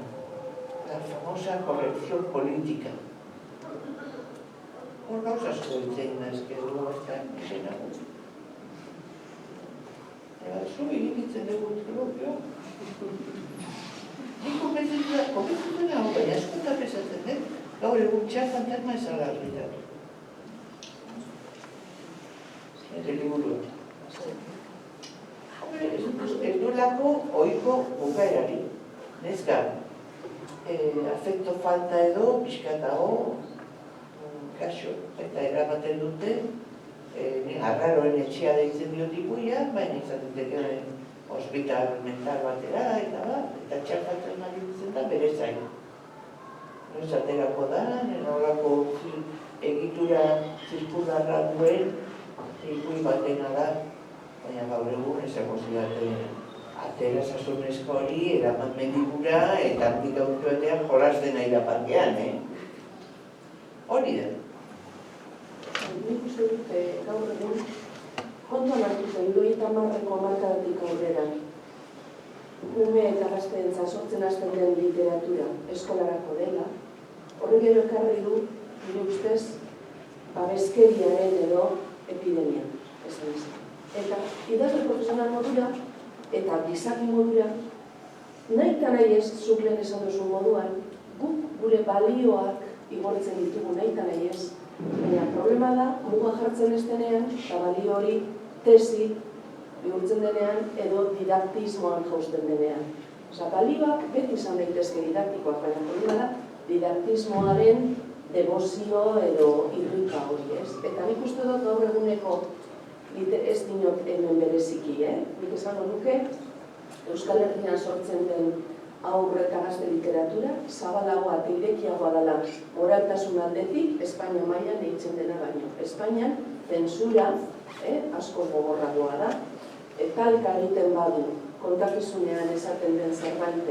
La famosa corrección política. Hor gauza asko ditzen nazkegu, ez da, nire nago. Zu egiten dugu propio. Nik konbentzitu nago, baina eskuta pesatzen den, gaur egun fantasma ez ala arritatu. Nire liburuak. Ez duelako oiko bukaerari. Nezka, afekto falta edo, pixkatago, kaso, eta eramaten dute, arraroen etxea deitzen dio tipuia, baina izaten teke hospital mental batera, eta txartatzen nahi ditzen da bere zain. Noiz aterako da, nolako egitura zirkularra duen, tipui batena da, baina gaur egun ezako zidaten atera sasunezko hori, eraman medikura, eta handik autuatean jolasten nahi da parkean, Hori da. Nik uste dut, gaur egun, kontuan hartu zen, 70ko hamarkadatik aurrera. Ume eta gazteentza sortzen hasten den literatura eskolarako dela, horrek gero ekarri du, nire ustez, babeskeriaren edo epidemia, esan izan. Eta idazle profesional modura, eta gizaki modura, nahi eta nahi ez, zuk lehen esan duzun moduan, guk gure balioak igortzen ditugu nahi eta nahi ez, baina problema da, muga jartzen ez denean, eta balio hori tesi bihurtzen denean, edo didaktismoan jausten denean. Osa, balioak beti izan daitezke didaktikoak, baina problema da, didaktismoaren devozio edo irrika hori ez. Eta nik uste dut gaur eguneko ez dinot hemen bereziki, nik esango nuke, Euskal Herrian sortzen den aurre eta gazte literatura, zabalagoa eta irekiagoa dela moraltasun aldetik, Espainia mailan eitzen dena baino. Espainian, zensura, asko gogorragoa da, talka egiten badu, kontakizunean esaten den zerbait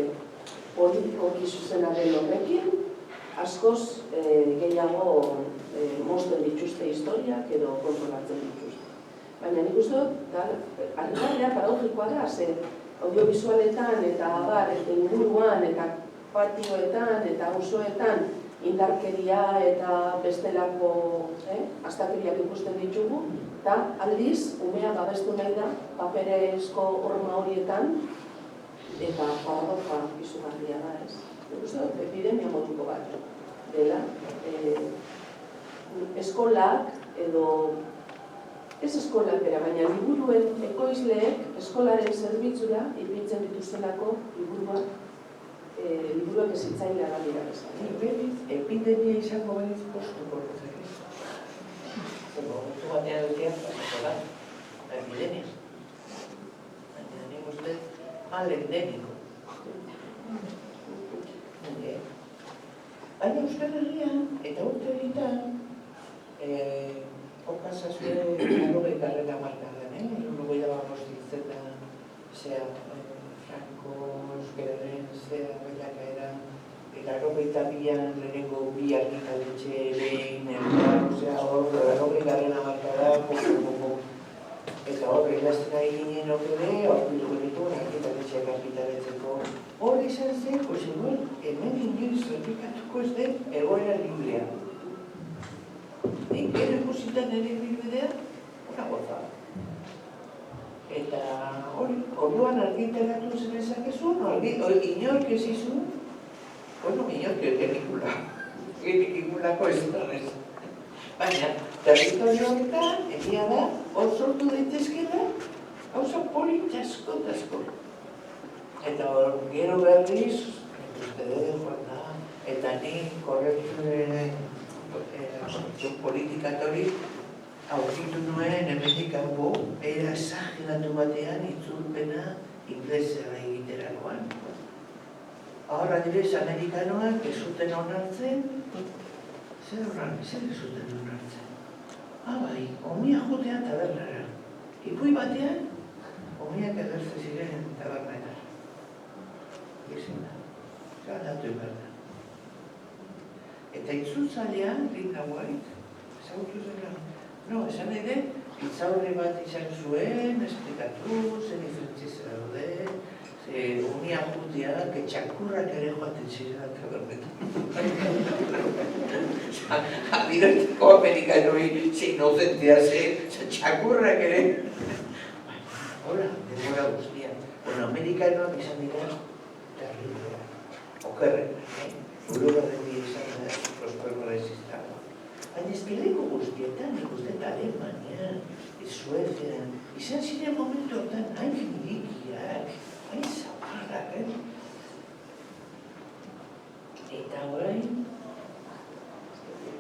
politikoki zuzenaren horrekin, askoz gehiago mozten dituzte historiak edo kontrolatzen dituzte. Baina nik uste dut, argaldea paradogikoa da, ze audiovisualetan eta abar, eta inguruan, eta patioetan, eta auzoetan indarkeria eta bestelako astakeriak ikusten ditugu, eta aldiz, umea babestu nahi da, paperezko horma horietan, eta paradoja izugarria da, ez? Nik uste dut, epidemia moduko bat dela. Eskolak edo ez eskolak bera, baina liburuen ekoizleek eskolaren zerbitzura ipintzen dituztenako liburuak liburuak ezitzailea da dira bezala. Epidemia izango beriz postuko horretzak ez. Momentu batean dutean pasako da, epidemia. Baina nik uste mal endemiko. Baina Euskal Herrian eta urte horietan okazazue garrera markadan, Uruguaia bagostik zeta Franco Euskararen zea bilakaera eta 22an lehenengo bi argitaletxe behin hor garrera markada eta hor idazten ari ginen okere aurkituko ditu argitaletxeak argitaletzeko hor izan zen, hemen inoiz repikatuko ez den egoera librea. Nik gero ikusitan ere bilbidea, una goza. Eta orduan argitaratu zen ezakezu, inork ez izu, inork genikimulako ez da ez. Baina, territorio horretan, egia da, hor sortu daitezkela, gauza polit asko. Eta hor gero berriz, uste joan da, eta ni korrektu politikatori aurkitu nuen hemenik hau era exageratu batean itzulpena inglesera egiterakoan. Ahora adibidez, amerikanoak ez zuten onartzen, zer ez zuten onartzen? Bai, omia jotea tabernara. Ipui batean, omiak egertzen ziren tabernara. Ezin da, galdatu iberda. Eta itzultzailean, Linda White, ezagutu zen esan nahi den, itzaurri bat izan zuen, esplikatu, zen diferentzizera daude, unia jutiak, txakurrak ere joaten ziren tabernetan. Adirazteko amerikanoi inozentia zen, txakurrak ere. Hola, denbora guztian. Amerikanoak izan dira, terriblea, okerren, Uruguarren izan da, prospero resistaba. Baina ezkeleko guztietan, ikusten Alemanian, Suezian, izan ziren momentu hortan hain milikiak, hain zaparrak, Eta orain,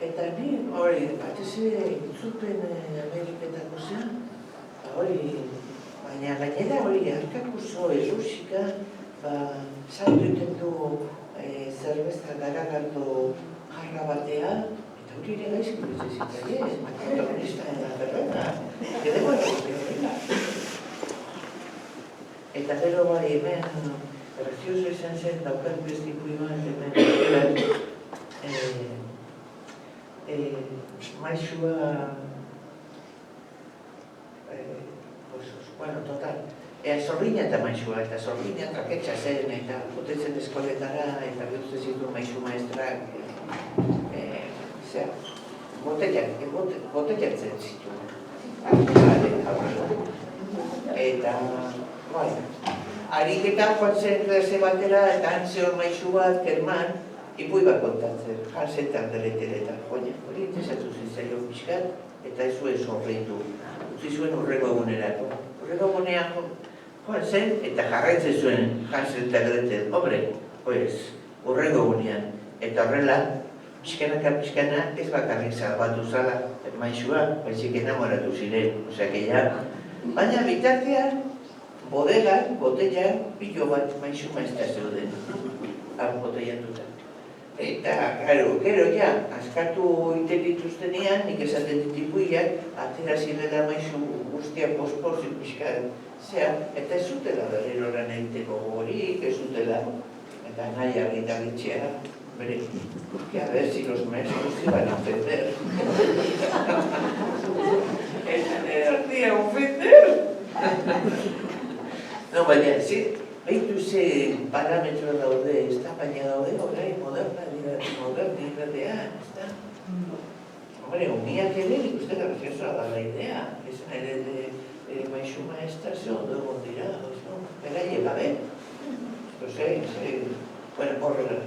eta ni, batez itzulpen Ameriketako zean, baina gainera harkakuzo erusika, saldu iten du zerbezta garagardo jarra batea, eta hori ere gaizki bizitzaiez, protagonista da berrena, edego horrela. Eta gero hemen, grazioso izan zen, daukat bestipui bat hemen, maixua, total, zorrina eta maixua, eta zorrina traketxa zen, eta jotetzen eskoletara, eta bihurtze zitu maixu maestrak, botellatzen zitu. Eta, ariketan joan zen klase batera, eta antze hor maixu bat, kerman, ipui bat kontatzen, jansetan deleteretan. Hori interesatu zitzaio pixkat, eta ez zuen zorreitu. Utzi zuen urrego egunerako. Urrego egunean joan zen, eta jarraitzen zuen jansetan deleteretan. Hombre, urrego egunean. Eta horrela, pixkana ez bakarrik salbatu zala maixua, baizik enamoratu ziren. Baina bitartean, bodegan, botellan, pilo bat maixu maestra zeuden. Botellan dutan. Eta, gero ja, askatu iten dituztenean, nik esaten ditipuiak, atera zirela maixu guztia pospozik pixkan, eta ez zutela berriro lan egiteko gogorik, ez zutela, eta nahi argitaletxea, bere, a ver si los maestros iban a ofender. Eta nire ofender? No, baina, behitu ze parametro daude, ez da, baina daude, orai, modernitatean, ez da? Hombre, umiak ere, ikuste graziosoa da la idea, esan ere maixu maestra ze ondo egon dira, bera llegabe, horrela.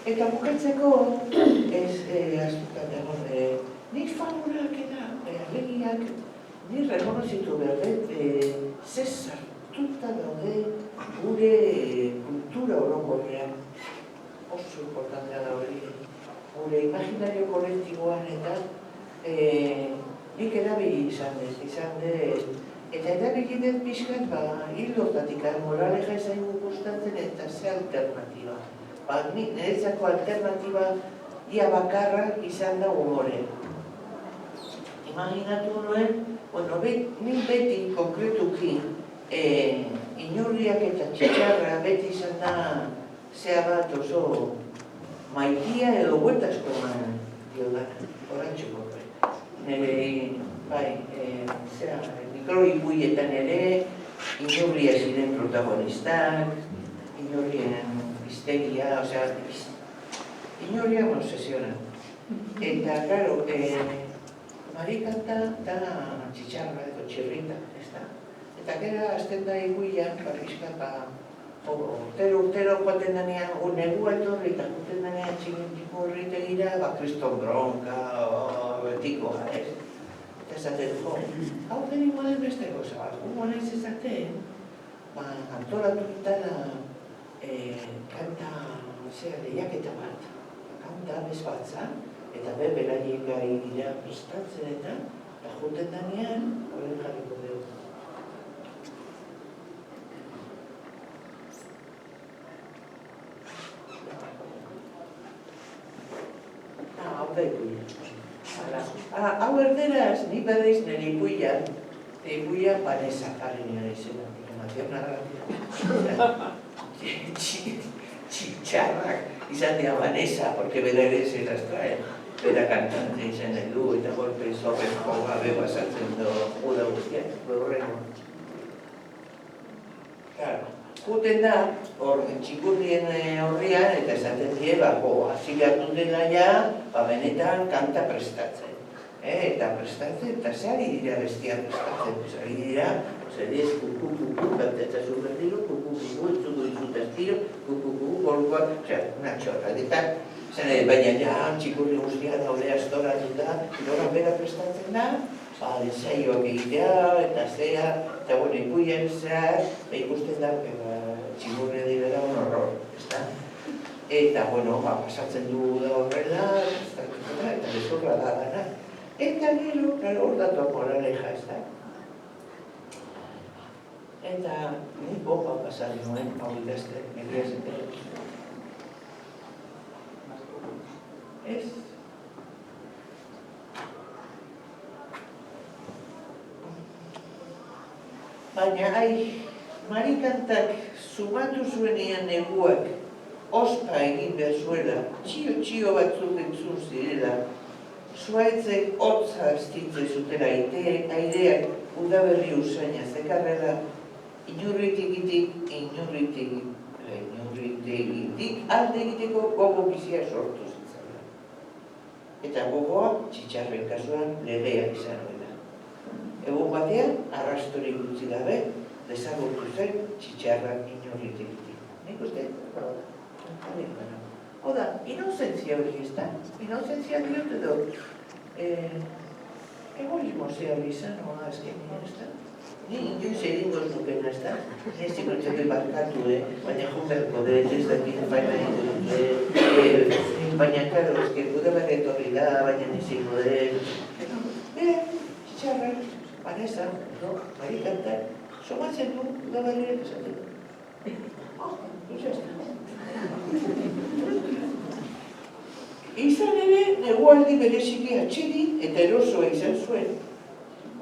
Eta bukatzeko, nik famurak eda, alegiak, nik rekonozitu berdet, ze sartu sartuta daude gure kultura orokorrean. Oso importantea da hori. Gure imaginario kolektiboan eta nik erabili izan dut. Eta erabili dut pixkat, hildotatik moraleja ezaigu gustatzen eta ze alternatiba. Niretzako alternatiba ia bakarra izan da humore. Imaginatu nuen, nik beti konkretuki inurriak eta txitxarra beti izan da zea bat oso maitia edo huertasko eman diodana, horantxeko. Mikroipuietan ere, inurria ziren protagonistak, inurrien histeria, inurria obsesiona. Eta, claro, marikanta da txitxarra edo txirrita, ez da? Eta gero, azten da iguian, pizkat, urtero joaten denean, negua etorri eta joaten denean txiko horritegira, kriston bronka, betikoa, ez? Eta esaten, hau deniko den beste goza bat, nahiz ezaten, antolatu ditala kanta, lehiaketa bat, kanta bez batza, eta beraiek ari dira prestatzen eta joaten denean, horren jarriko dugu. Hau erderaz, ni badeiz nire ipuia Vanessa jarri nire izena, informazioa narrativa. Txitxarrak izan dira Vanessa, porque bera ere se las trae. Bera kantante izan edu, eta golpe zorren joga beba saltzen do juda guztiak, horrengo. Juten da, txikurdien horrian, eta esaten die, hasi behar dutela ja, benetan kanta prestatzen. Eta prestatzen, eta zari dira bestia prestatzen. Zari dira, zedez, kuku, kantatza zurberriro, kuku, entzuko izutaz tiro, kuku, golkoak, una txorra. Eta, baina ja, txikurri guztia daude astoratuta, gora bera prestatzen da, ensaioak egitea, eta zea, eta ipuien zehar, ikusten da, txigurria dira un horror, ezta? Eta, pasatzen du da horrela, eta bezorra da dana. Eta gero, hor datu moraleja, ezta? Eta, ni bopa pasatu nuen, hau idazte, egia zetero. Ez? Baina, marikantak sumatu zuenean neguak ospa egin behar zuela, txio batzuk entzun zirela, zuaitzek hotza astitze zutela aireak udaberri usaina zekarrela, inurritegitik alde egiteko gogo bizia sortu zitzala. Eta gogoa txitxarren kasuan legea izan duela. Egun batean, arrastorik utzi gabe, desagertu zen txitxarrak inurritegitik. Nik uste? Oda, inozentzia hori ez da? Inozentzia diot edo egoismo zehar izan, azkenean ez da? Ni inoiz egingo zuken ez da? Ez ikotzeko ibarkatu, baina junberko dut, ez dakit baina dut, baina karo, guda bat etorri da, baina niziko dut. Txitxarrak, Vanessa, marikantak, somatzen du, guda barriak esaten du. Izan ere, negualdi bereziki atxedi eta erosoa izan zuen.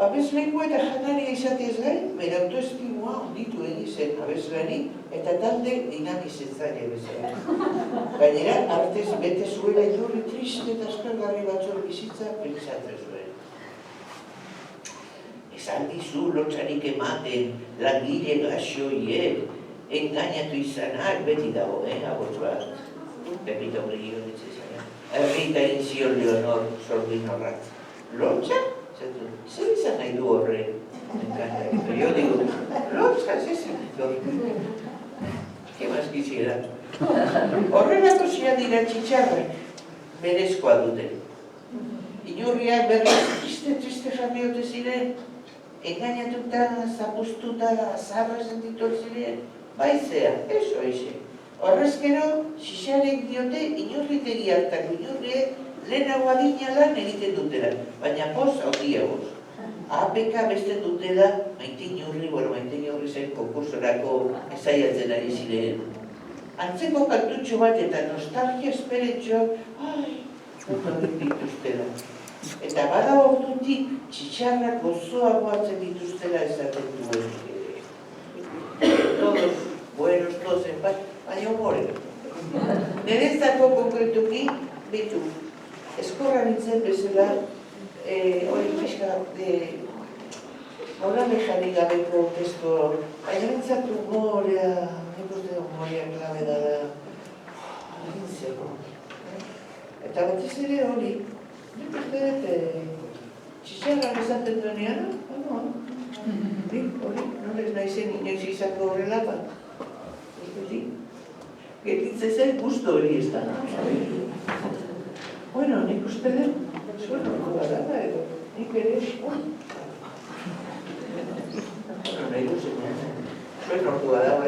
Abeslekua eta janaria izatez gain, bere autoestimua onditu egizen abeslari eta talde dinamizatzaile bezala. Gainera, artez bete zuela iturri triste eta aspergarri batzor bizitza pentsatzen zuen. Esan dizu lotxarik ematen, langile gaxoiek, engainatu izanak beti dago, agotz bat. Pepita Urregiro ditzezara. Erritarin zion Leonor Sordin horrat. Lotxa? Zer izan nahi du horre? Jo digo, lotxa, zer nahi du horre? Que más quisiera? Horrelako zia dira txitxarrak, berezkoa dute. Inurriak berriz triste jarriote ziren, engainatuta, zapuztuta, zaharra sentitu ziren, baizea, eso eixe. Horrezkero, xixarek diote inurritegi hartako inurriek lehenago adina lan egiten dutela, baina poz handiagoz. APK beste dutela Maite Inurri, Maite Inurri zen konkursorako esaiatzen ari ziren. Antzeko kantutxo bat eta nostalgia esperetxo, hori dituztela. Eta bada ordutik txitxarrak gozoagoatzen dituztela esaten duen. Todos buenos, todos en paz, baina humore. Nerezako konkretuki, bitu, eskorra nintzen bezala, hori pixka, hola mejari gabeko testo, baina nintzat humorea, nik uste humorea klabe dara, nintzeko. Eta batez ere hori, nik uste txixarrak esaten duenean, hori, nolez naizen inoiz izako horrela bat. Getitzen zen guztu hori ez da. Bueno, nik uste den, zuen orko badala edo, nik ere, nahi duzen, zuen orko badala,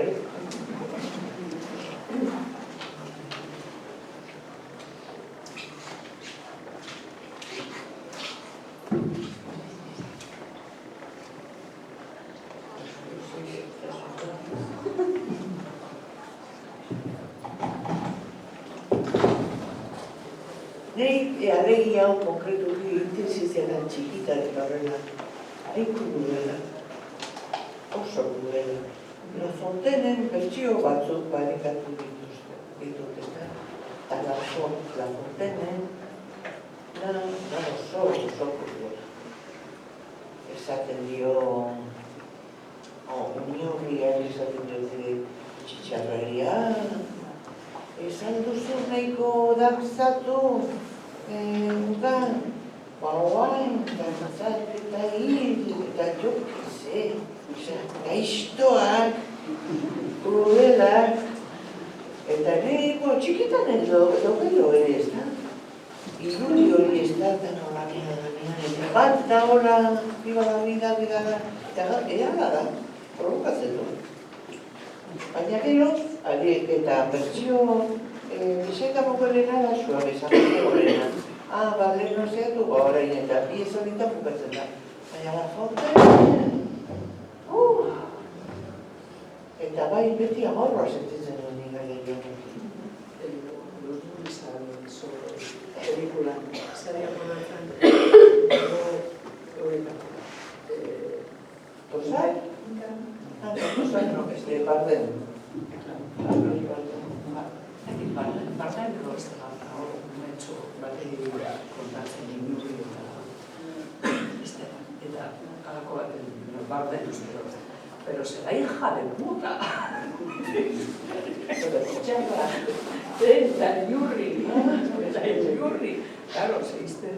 Nei alegi hau konkretuki intensizianan txikitan eta horrela, haiku duela, oso duela. La Fontenen bertsio batzuk barikatu dituzte. Eta La Fontenen, oso duela. Esaten dio, inurrian esaten dio txitxarraria, esan duzu nahiko dantzatu, guain, dantzat eta hil, eta jokize, gaiztoak, krudelak, eta nire txikitan edo gero ere ez da. Irudi hori ez da, eta nola eta bat da hola, biba la vida, eta edala da, provokatzen du. Baina gero, eta bertsio Bizeta mokolena da, zua bezan horrena. Lehen zeatu, orain eta bi ez horita bukatzen da. Baina La Fontaine... Eta bai beti amorroa sentitzen duen nire joan. Los Dunes sobre película, estaría acordatzen. ¿Tosar? Tosar no, Barden. Barden edo ez da, hor, metxo batei kontatzen inurri eta kalako baten Barden ustero. Pero será hija de puta. Txarra, eta Iurri. Claro, se izten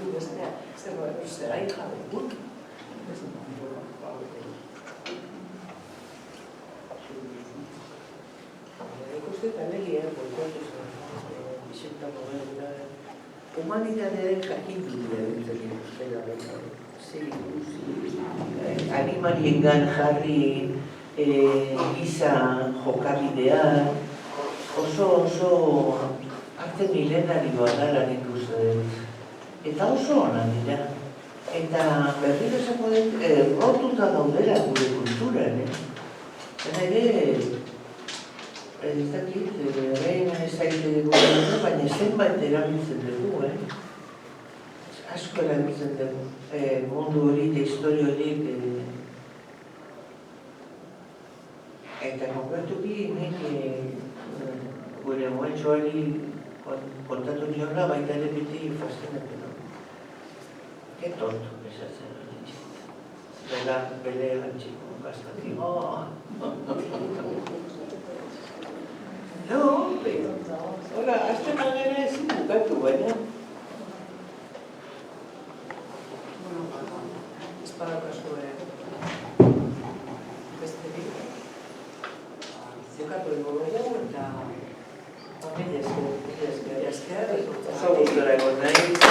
du bestea. Será hija de puta. Ikuste eta legia, bizitako gara, humanitatearen jakindudea dutzen ikustera. Animaliengan jarri giza jokabidea, oso arte milenarioa dara nik uste dut. Eta oso ona dira. Eta berriro esako dut, rotuta daudela gure kulturan. Eta ere, ez dakit, reina ezaite dugu, baina zenbait erabiltzen dugu, asko erabiltzen dugu. Mundu hori eta historio horiek eta konkretuki nik gure momentxoari kontatu niola baita ere beti fascinatzen du. Ke tonto besatzen hori bele lantxiko gaztati. No, hola, azten agera ezin bukatu baina. Badaukazu besterik. Jokatu egingo dugu eta mila esker. Oso gustora egon nahi.